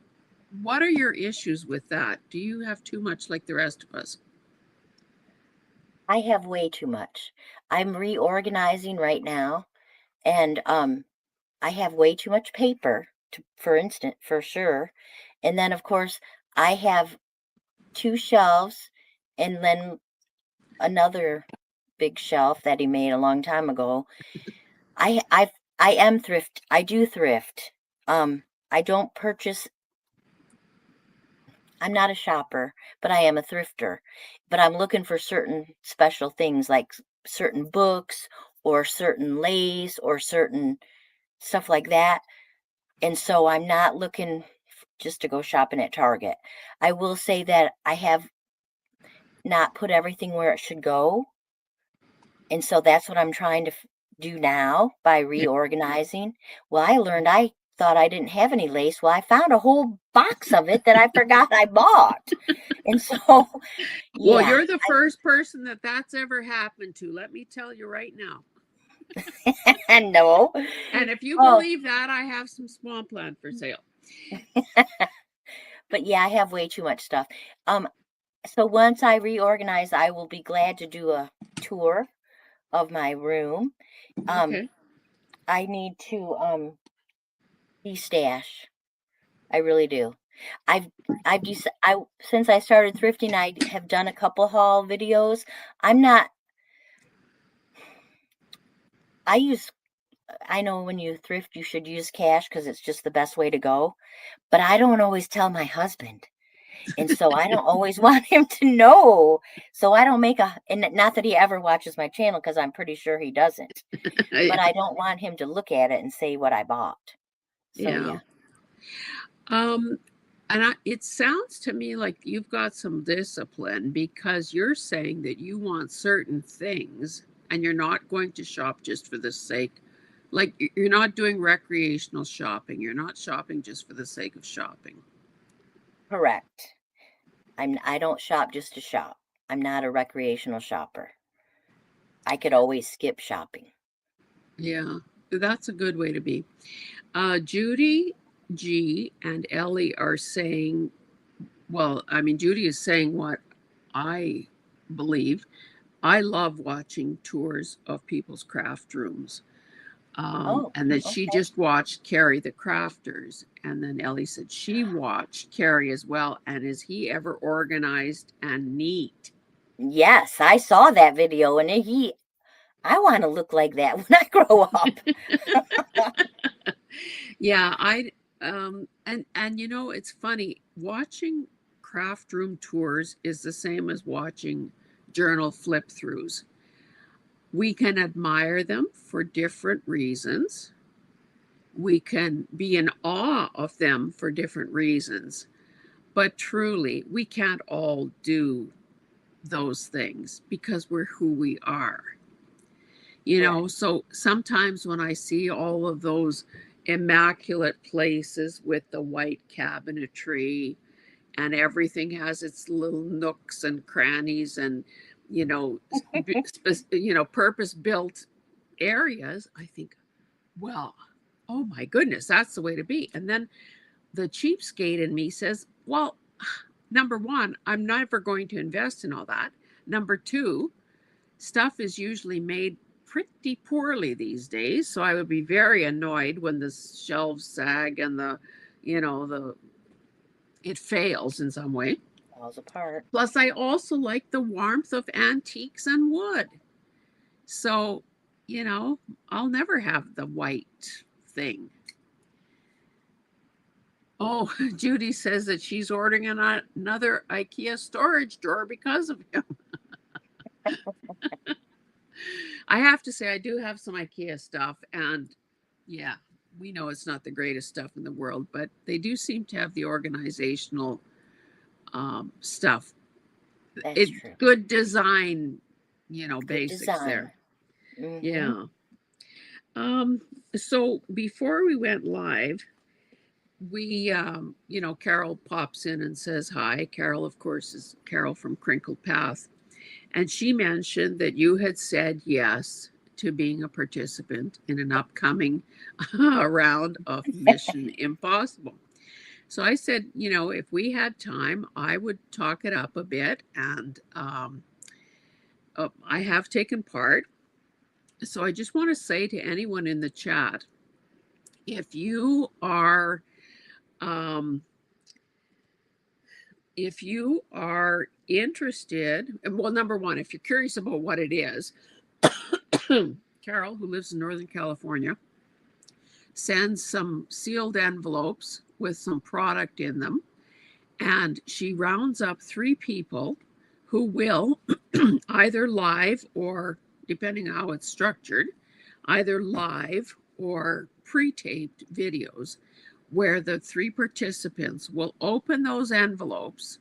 what are your issues with that? Do you have too much like the rest of us? I have way too much. I'm reorganizing right now, and I have way too much paper for instance, for sure. And then of course, I have two shelves and then another big shelf that he made a long time ago. I I I am thrift. I do thrift. I don't purchase. I'm not a shopper, but I am a thrifter. But I'm looking for certain special things like certain books or certain lace or certain stuff like that. And so I'm not looking just to go shopping at Target. I will say that I have not put everything where it should go. And so that's what I'm trying to do now by reorganizing. Well, I thought I didn't have any lace. Well, I found a whole box of it that I forgot I bought. And so, Well, yeah, you're the first person that that's ever happened to. Let me tell you right now. and no. And if you Oh, believe that, I have some swampland for sale. but yeah, I have way too much stuff. Um, so once I reorganize, I will be glad to do a tour of my room. Um, Okay. I need to de-stash. I really do. I've I since I started thrifting, I have done a couple haul videos. I'm not I use I know when you thrift you should use cash because it's just the best way to go, but I don't always tell my husband. And so I don't always want him to know. So I don't make a and not that he ever watches my channel because I'm pretty sure he doesn't. But I don't want him to look at it and say what I bought. So Yeah. yeah. Um, it sounds to me like you've got some discipline because you're saying that you want certain things and you're not going to shop just for the sake. Like, you're not doing recreational shopping. You're not shopping just for the sake of shopping. Correct. I don't shop just to shop. I'm not a recreational shopper. I could always skip shopping. Yeah, that's a good way to be. Judy G and Ellie are saying, well, I mean, Judy is saying what I believe. I love watching tours of people's craft rooms. Oh, And that she okay. just watched Carrie the Crafters. And then Ellie said she watched Carrie as well. And is he ever organized and neat? Yes, I saw that video, and I want to look like that when I grow up. Yeah, and you know, it's funny watching craft room tours is the same as watching journal flip throughs. We can admire them for different reasons. We can be in awe of them for different reasons. But truly, we can't all do those things because we're who we are. Correct. So sometimes when I see all of those immaculate places with the white cabinetry and everything has its little nooks and crannies and you know purpose built areas, I think, well, oh my goodness, that's the way to be. And then the cheapskate in me says, well, number one, I'm never going to invest in all that. Number two, stuff is usually made pretty poorly these days. So I would be very annoyed when the shelves sag and the it fails in some way. Falls apart. Plus, I also like the warmth of antiques and wood. So, you know, I'll never have the white thing. Oh, Judy says that she's ordering another IKEA storage drawer because of him. I have to say, I do have some IKEA stuff, and yeah, we know it's not the greatest stuff in the world, but they do seem to have the organizational stuff. That's It true. good design, Good basics design. there. Mm-hmm. Yeah. Um, so before we went live, Carol pops in and says hi. Carol, of course, is Carol from Crinkled Path. And she mentioned that you had said yes to being a participant in an upcoming round of Mission Impossible. So I said, if we had time, I would talk it up a bit. And I have taken part. So I just want to say to anyone in the chat, if you are um, interested, well, number one, if you're curious about what it is, Carol, who lives in Northern California, sends some sealed envelopes with some product in them. And she rounds up 3 people who will either live or, depending on how it's structured, either live or pre-taped videos where the 3 participants will open those envelopes,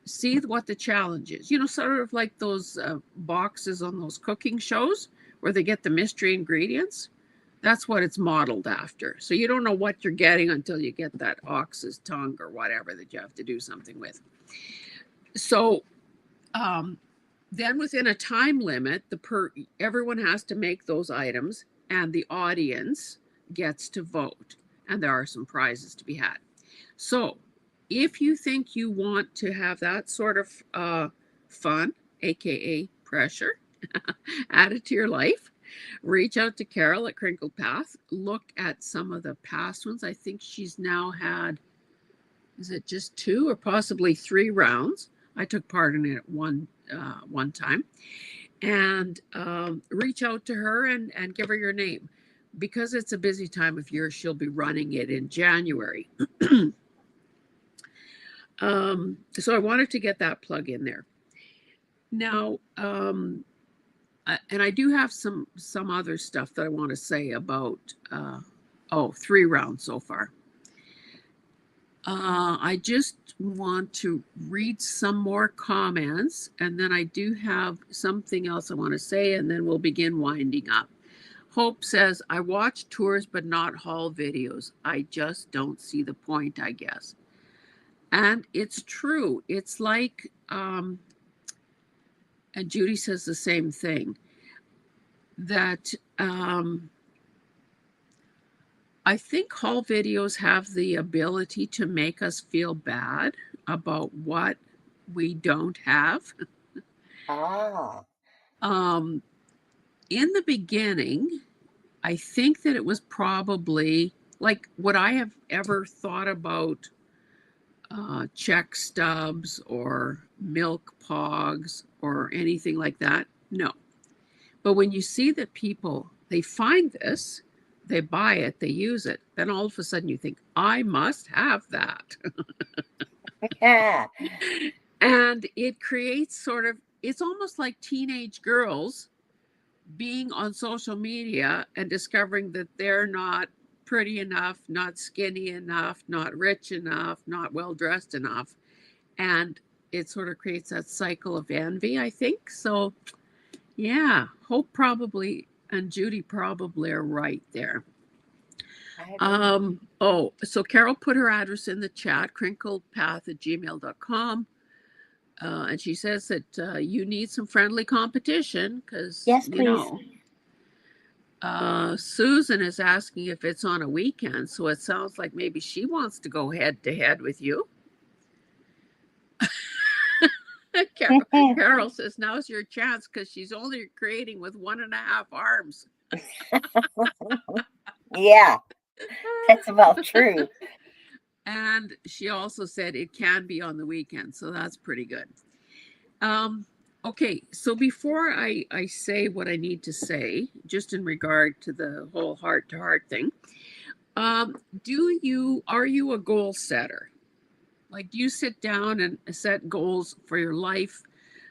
see what the challenge is. Sort of like those boxes on those cooking shows where they get the mystery ingredients. That's what it's modeled after. So you don't know what you're getting until you get that ox's tongue or whatever that you have to do something with. So then within a time limit, everyone has to make those items and the audience gets to vote. And there are some prizes to be had. So if you think you want to have that sort of fun, aka pressure, added to your life, reach out to Carol at Crinkled Path. Look at some of the past ones. I think she's now had, is it just 2 or possibly 3 rounds? I took part in it one time. And reach out to her and give her your name. Because it's a busy time of year, she'll be running it in January. So I wanted to get that plug in there. Now, and I do have some other stuff that I want to say about 3 rounds so far. I just want to read some more comments, and then I do have something else I want to say, and then we'll begin winding up. Hope says, I watch tours but not haul videos. I just don't see the point, I guess. And it's true. It's like, and Judy says the same thing. that I think haul videos have the ability to make us feel bad about what we don't have. Ah, Um, in the beginning, I think that it was probably like, would I have ever thought about check stubs or milk pogs or anything like that? No. But when you see that people, they find this, they buy it, they use it, then all of a sudden you think, I must have that. yeah. And it creates sort of, it's almost like teenage girls being on social media and discovering that they're not pretty enough, not skinny enough, not rich enough, not well dressed enough. And it sort of creates that cycle of envy, I think. So, yeah, Hope probably and Judy probably are right there. I agree. Oh, so Carol put her address in the chat, crinkledpath@gmail.com. And she says that you need some friendly competition because, Yes, please. Susan is asking if it's on a weekend. So it sounds like maybe she wants to go head to head with you. Carol, Carol says now's your chance because she's only creating with 1.5 arms. Yeah, that's about true. And she also said it can be on the weekend. So that's pretty good. Um, okay, so before I say what I need to say, just in regard to the whole heart to heart thing, are you a goal setter? Like, do you sit down and set goals for your life,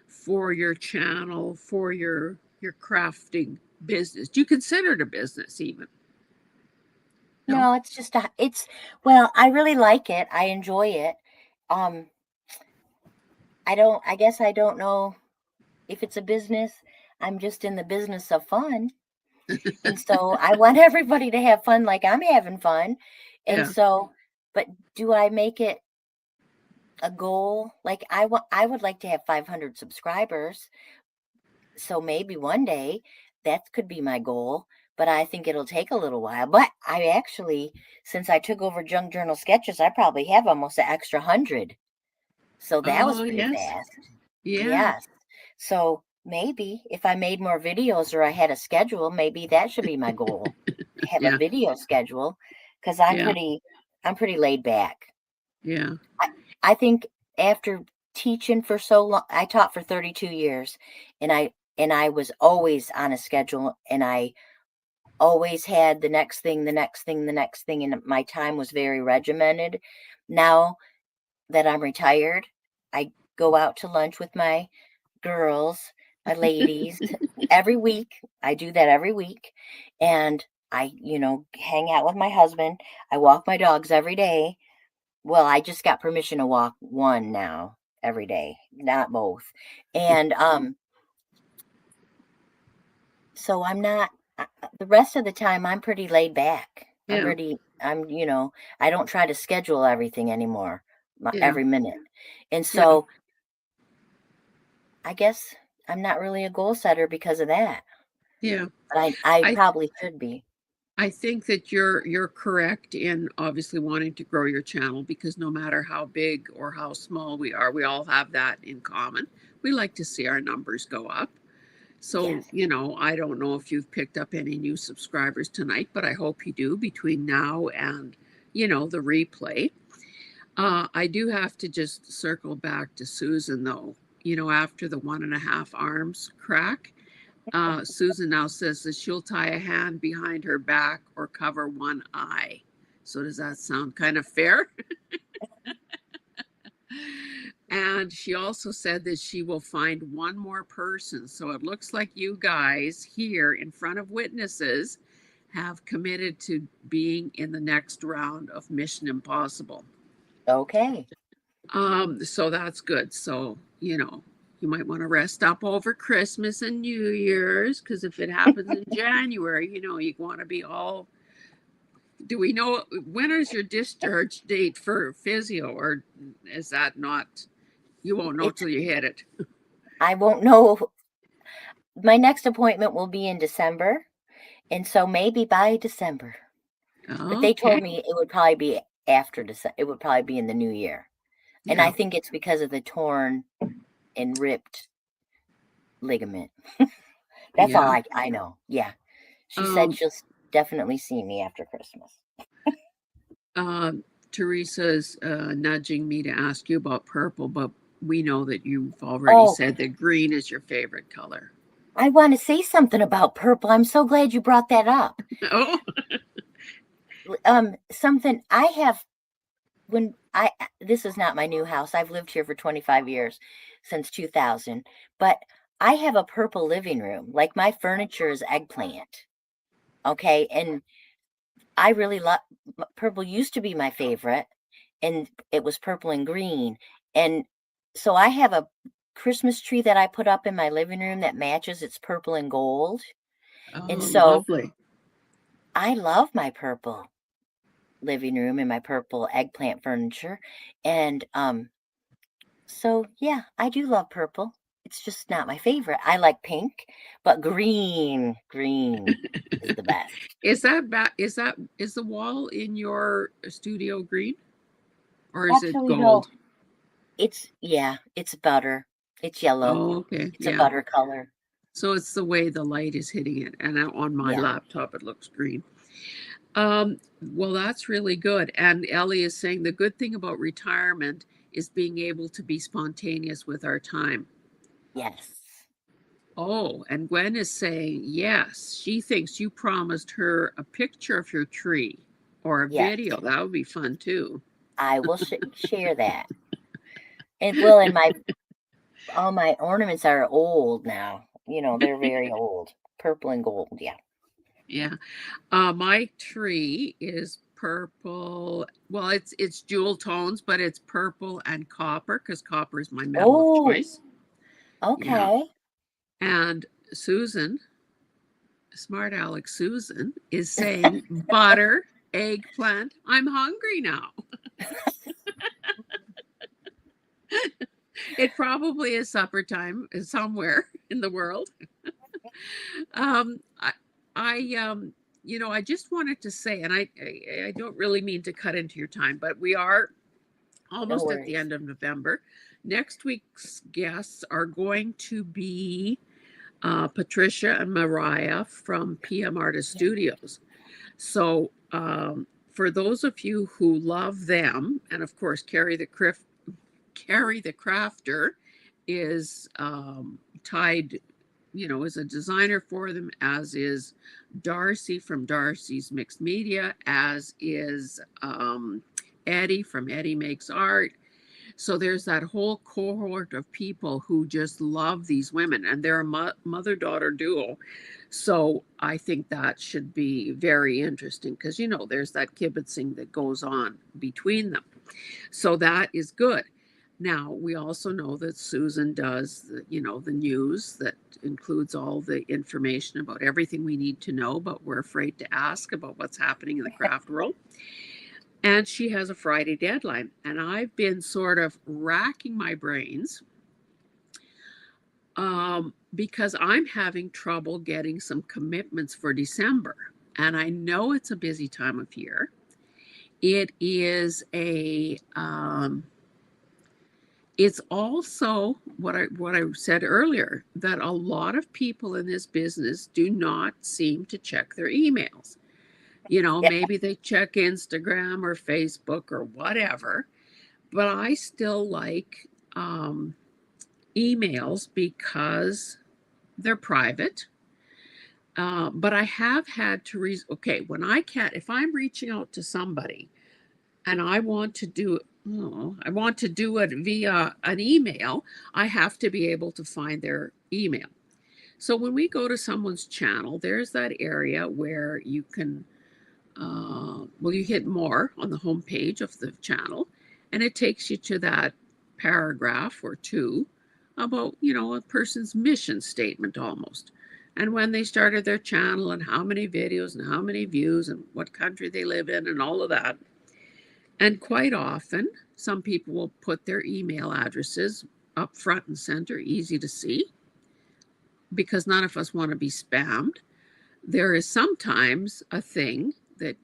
for your channel, for your crafting business? Do you consider it a business even? No? No, it's just well, I really like it. I enjoy it. Um, I guess I don't know if it's a business. I'm just in the business of fun. And so I want everybody to have fun like I'm having fun. And Yeah. so, but do I make it a goal? Like I would like to have 500 subscribers. So maybe one day that could be my goal, but I think it'll take a little while. But I actually, since I took over Junk Journal Sketches, I probably have almost an extra 100. So that was Oh, pretty yes. fast. Yeah. Yes. So maybe if I made more videos or I had a schedule, maybe that should be my goal. Have a Yeah. video schedule because Yeah. I'm pretty laid back. Yeah. I, I think after teaching for so long, I taught for 32 years and I was always on a schedule and I always had the next thing, the next thing, the next thing. And my time was very regimented. Now that I'm retired, I go out to lunch with my girls, my ladies, every week. I do that every week. And I, hang out with my husband. I walk my dogs every day. Well, I just got permission to walk one now every day, not both. And so I'm not the rest of the time I'm pretty laid back. Yeah. I don't try to schedule everything anymore, Yeah. every minute. And Yeah. so I guess I'm not really a goal setter because of that. Yeah. But I I probably should be. I think that you're correct in obviously wanting to grow your channel because no matter how big or how small we are, we all have that in common. We like to see our numbers go up. So, Yes. I don't know if you've picked up any new subscribers tonight, but I hope you do between now and, the replay. I do have to just circle back to Susan though. After the 1.5 arms crack, Susan now says that she'll tie a hand behind her back or cover one eye. So does that sound kind of fair? And she also said that she will find one more person. So it looks like you guys here in front of witnesses have committed to being in the next round of Mission Impossible. Okay. So that's good. So, you might want to rest up over Christmas and New Year's because if it happens in January, you want to be all. Do we know when is your discharge date for physio, or is that not? You won't know It's till you hit it. I won't know. my next appointment will be in December, and so maybe by December. But they Okay. told me it would probably be after December. It would probably be in the new year. And I Yeah. think it's because of the torn and ripped ligament. That's all Yeah. I know. Yeah. She said Um, she'll definitely see me after Christmas. Teresa's nudging me to ask you about purple, but we know that you've already Oh, said that green is your favorite color. I want to say something about purple. I'm so glad you brought that up. Oh, Something I have when I this is not my new house. I've lived here for 25 years, since 2000, but I have a purple living room. Like my furniture is eggplant. Okay, and I really love purple used to be my favorite, and it was purple and green. And so I have a Christmas tree that I put up in my living room that matches. It's purple and gold. And oh, so lovely. I love my purple living room and my purple eggplant furniture. And so yeah, I do love purple. It's just not my favorite. I like pink, but green is the best. Is the wall in your studio green or is it Actually, no. gold? It's butter. It's yellow. Oh, okay. It's a Yeah. butter color. So it's the way the light is hitting it. And on my Yeah. laptop, it looks green. Well, that's really good. And Ellie is saying the good thing about retirement is being able to be spontaneous with our time. Yes. Oh, and Gwen is saying, yes, she thinks you promised her a picture of your tree or a Yes. video. That would be fun too. I will share that. And well, and all my ornaments are old now. They're very old. Purple and gold. Yeah. Yeah. My tree is purple. Well, it's dual tones, but it's purple and copper because copper is my metal of Oh, choice. Yeah. okay. And Susan, smart Alex Susan, is saying butter, eggplant. I'm hungry now. It probably is supper time somewhere in the world. Um, I, I just wanted to say, and I don't really mean to cut into your time, but we are No almost at the worries. end of November. Next week's guests are going to be Patricia and Mariah from PM Artist Yeah. Studios. So, for those of you who love them, and of course, Carrie the Crafter is tied, is a designer for them, as is Darcy from Darcy's Mixed Media, as is Eddie from Eddie Makes Art. So there's that whole cohort of people who just love these women, and they're a mother-daughter duo. So I think that should be very interesting because, there's that kibitzing that goes on between them. So that is good. Now, we also know that Susan does, the news that includes all the information about everything we need to know, but we're afraid to ask about what's happening in the craft world. And she has a Friday deadline. And I've been sort of racking my brains because I'm having trouble getting some commitments for December. And I know it's a busy time of year. It is it's also what I said earlier, that a lot of people in this business do not seem to check their emails. Yeah. Maybe they check Instagram or Facebook or whatever, but I still like emails because they're private. But I have had to okay, when I can't, if I'm reaching out to somebody and I want to do it via an email, I have to be able to find their email. So when we go to someone's channel, there's that area where you can, you hit more on the homepage of the channel, and it takes you to that paragraph or two about, a person's mission statement almost. And when they started their channel and how many videos and how many views and what country they live in and all of that. And quite often, some people will put their email addresses up front and center, easy to see. because none of us want to be spammed. There is sometimes a thing that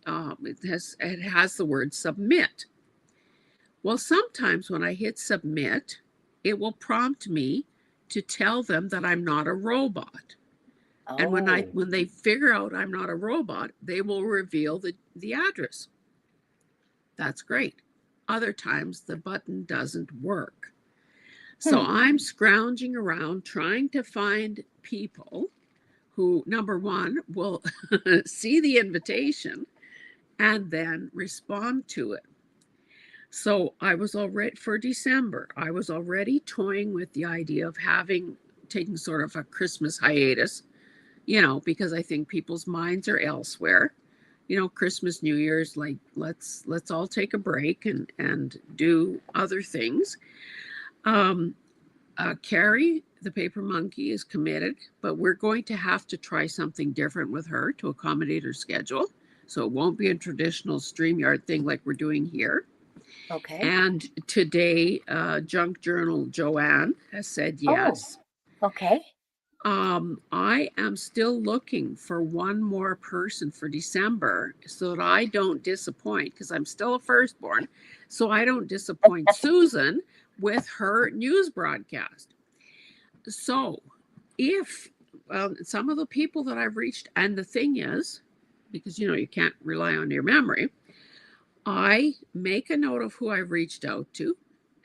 it has the word submit. Well, sometimes when I hit submit, it will prompt me to tell them that I'm not a robot. And Oh. when they figure out I'm not a robot, they will reveal the address. That's great. Other times the button doesn't work. So I'm scrounging around trying to find people who, number one, will see the invitation and then respond to it. So I was already, for December, I was already toying with the idea of taking sort of a Christmas hiatus, because I think people's minds are elsewhere. Christmas, New Year's, like let's all take a break and do other things. Carrie, the paper monkey, is committed, but we're going to have to try something different with her to accommodate her schedule. So it won't be a traditional StreamYard thing like we're doing here. Okay. And today, Junk Journal Joanne has said yes. Oh, okay. I am still looking for one more person for December so that I don't disappoint, because I'm still a firstborn, so I don't disappoint Susan with her news broadcast. So if some of the people that I've reached, and the thing is, because you can't rely on your memory, I make a note of who I've reached out to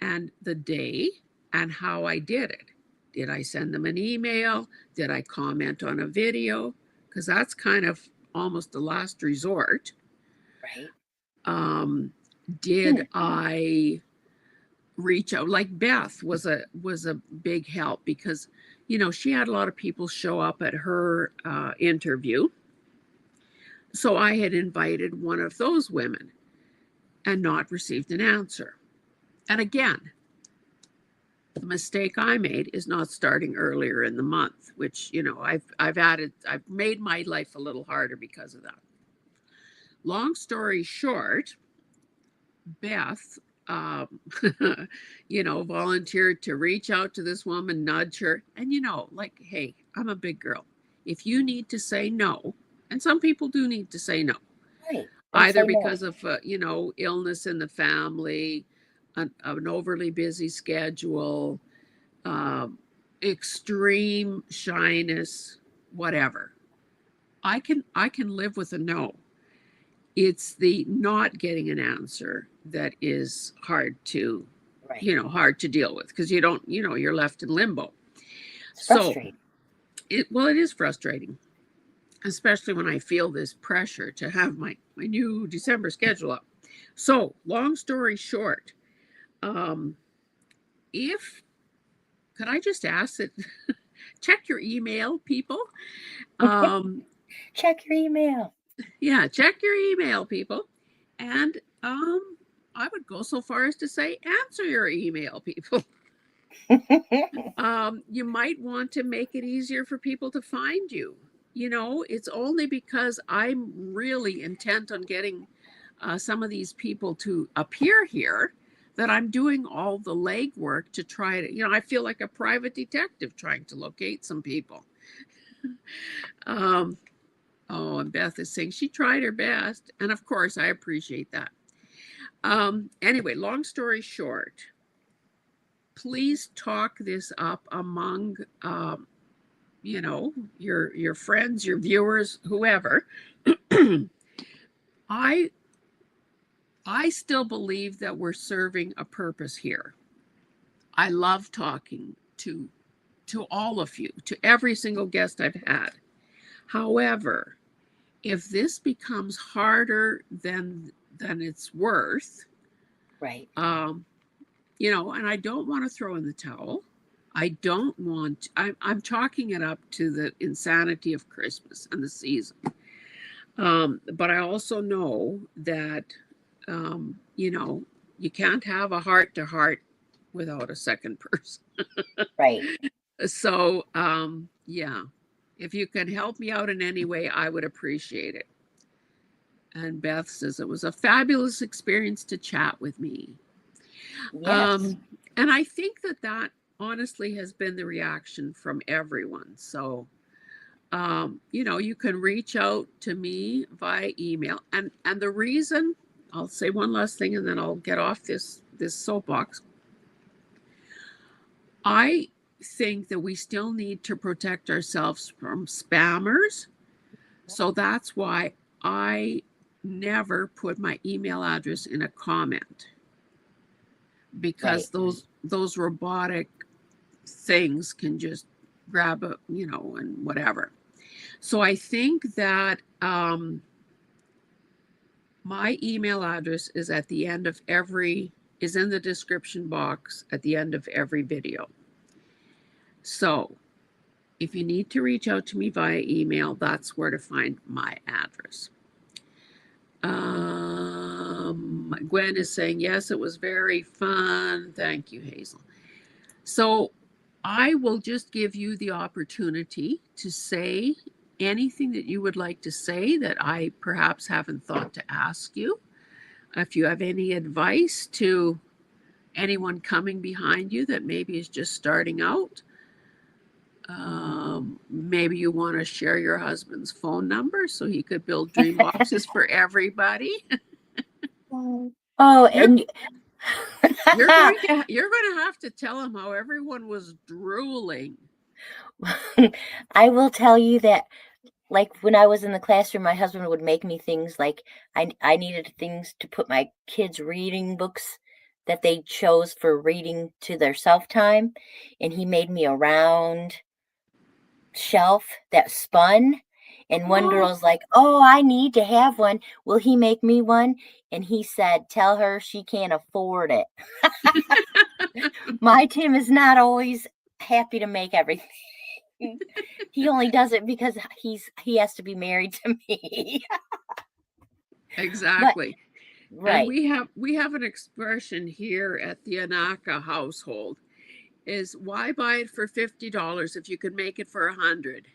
and the day and how I did it. Did I send them an email? Did I comment on a video? Because that's kind of almost the last resort. Right. Did I reach out? Like Beth was a big help, because she had a lot of people show up at her interview. So I had invited one of those women and not received an answer. And again, the mistake I made is not starting earlier in the month, which, I've made my life a little harder because of that. Long story short, Beth, volunteered to reach out to this woman, nudge her. And, hey, I'm a big girl. If you need to say no, and some people do need to say no, Right. either because of, illness in the family, an overly busy schedule, extreme shyness, whatever. I can live with a no. It's the not getting an answer that is hard to, hard to deal with, because you're left in limbo. It's frustrating. It is frustrating, especially when I feel this pressure to have my new December schedule up. So, long story short, if could I just ask that check your email, people. Check your email. Yeah, check your email, people. And I would go so far as to say answer your email, people. You might want to make it easier for people to find you. It's only because I'm really intent on getting some of these people to appear here that I'm doing all the legwork to try to, I feel like a private detective trying to locate some people. And Beth is saying she tried her best. And of course, I appreciate that. Anyway, long story short, please talk this up among, your friends, your viewers, whoever. I still believe that we're serving a purpose here. I love talking to all of you, to every single guest I've had. However, if this becomes harder than it's worth, right. And I don't want to throw in the towel. I don't want, I'm chalking it up to the insanity of Christmas and the season. But I also know that, you can't have a heart to heart without a second person. Right. So, yeah, if you can help me out in any way, I would appreciate it. And Beth says it was a fabulous experience to chat with me. Yes. And I think that honestly has been the reaction from everyone. So, you can reach out to me via email. And the reason, I'll say one last thing and then I'll get off this soapbox. I think that we still need to protect ourselves from spammers. So that's why I never put my email address in a comment, because Right. those robotic things can just grab a, and whatever. So I think that my email address is at the end of is in the description box at the end of every video. So if you need to reach out to me via email, that's where to find my address. Gwen is saying, yes, it was very fun. Thank you, Hazel. So I will just give you the opportunity to say anything that you would like to say that I perhaps haven't thought to ask you. If you have any advice to anyone coming behind you that maybe is just starting out, maybe you want to share your husband's phone number so he could build dream boxes for everybody. Oh, You're, and you're going to have to tell him how everyone was drooling. I will tell you that, like, when I was in the classroom, my husband would make me things like I needed things to put my kids' reading books that they chose for reading to their self time, and he made me a round shelf that spun. And one Oh, girl's like, "Oh, I need to have one. Will he make me one?" And he said, "Tell her she can't afford it." My Tim is not always happy to make everything. He only does it because he has to be married to me. But exactly. And right. we have an expression here at the Anaka household is, why buy it for $50 if you can make it for 100?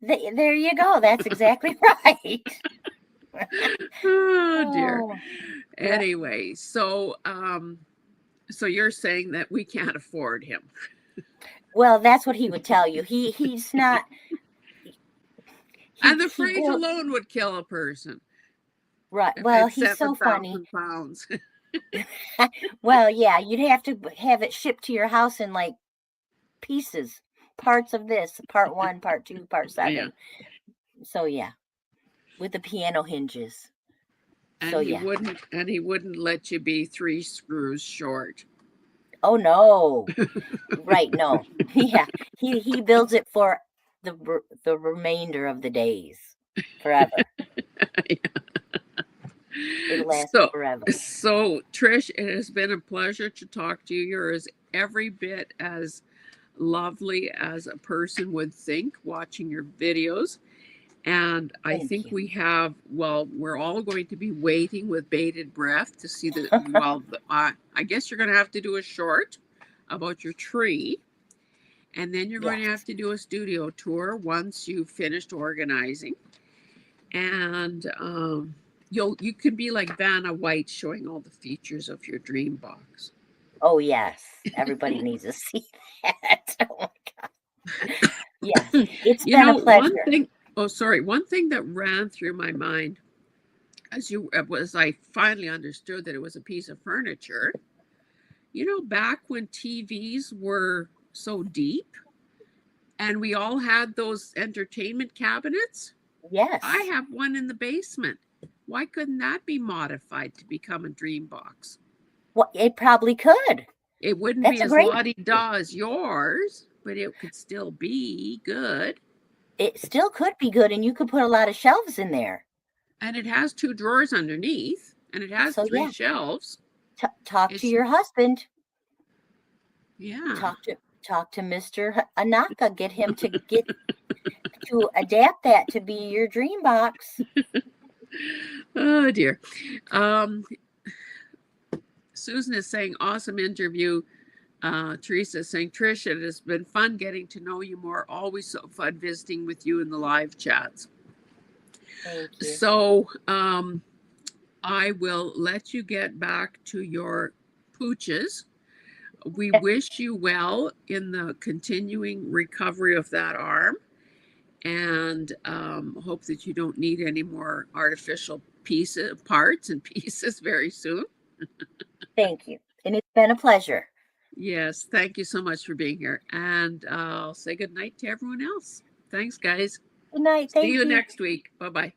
There you go. That's exactly right. Oh dear. Oh, yeah. Anyway, so you're saying that we can't afford him. Well, that's what he would tell you. He's not. And the He freight built alone would kill a person right. if Well, it's he's so funny. 7,000 pounds. Well, yeah, you'd have to have it shipped to your house in like pieces, parts of this, part 1, part 2, part Yeah. 7. So yeah, with the piano hinges. And So yeah. he wouldn't let you be 3 screws short. Oh no. Right, no. Yeah. He builds it for the remainder of the days. Forever. It'll last So, forever. Trish, it has been a pleasure to talk to you. You're every bit as lovely as a person would think watching your videos. And I Thank think you. we're all going to be waiting with bated breath to see I guess you're going to have to do a short about your tree. And then you're going to have Yes. to do a studio tour once you've finished organizing. And you can be like Vanna White showing all the features of your dream box. Oh yes. Everybody needs to see that. Oh my God. Yes. It's You been a know, one pleasure. thing, oh, sorry, one thing that ran through my mind as I finally understood that it was a piece of furniture. You know, back when TVs were so deep and we all had those entertainment cabinets, Yes. I have one in the basement. Why couldn't that be modified to become a dream box? Well, it probably could. It wouldn't That's be a as great la-di-da as yours, but it could still be good. It still could be good, and you could put a lot of shelves in there. And it has 2 drawers underneath, and it has So 3 yeah, shelves. talk to It's your husband. Yeah. Talk to Mr. Anaka. Get him to adapt that to be your dream box. Oh dear. Um, Susan is saying, awesome interview. Teresa is saying, Trish, it has been fun getting to know you more. Always so fun visiting with you in the live chats. Thank you. So I will let you get back to your pooches. we wish you well in the continuing recovery of that arm, and hope that you don't need any more artificial parts and pieces very soon. Thank you. And it's been a pleasure. Yes, thank you so much for being here. And I'll say good night to everyone else. Thanks, guys. Good night. See Thank you you. next week. Bye-bye.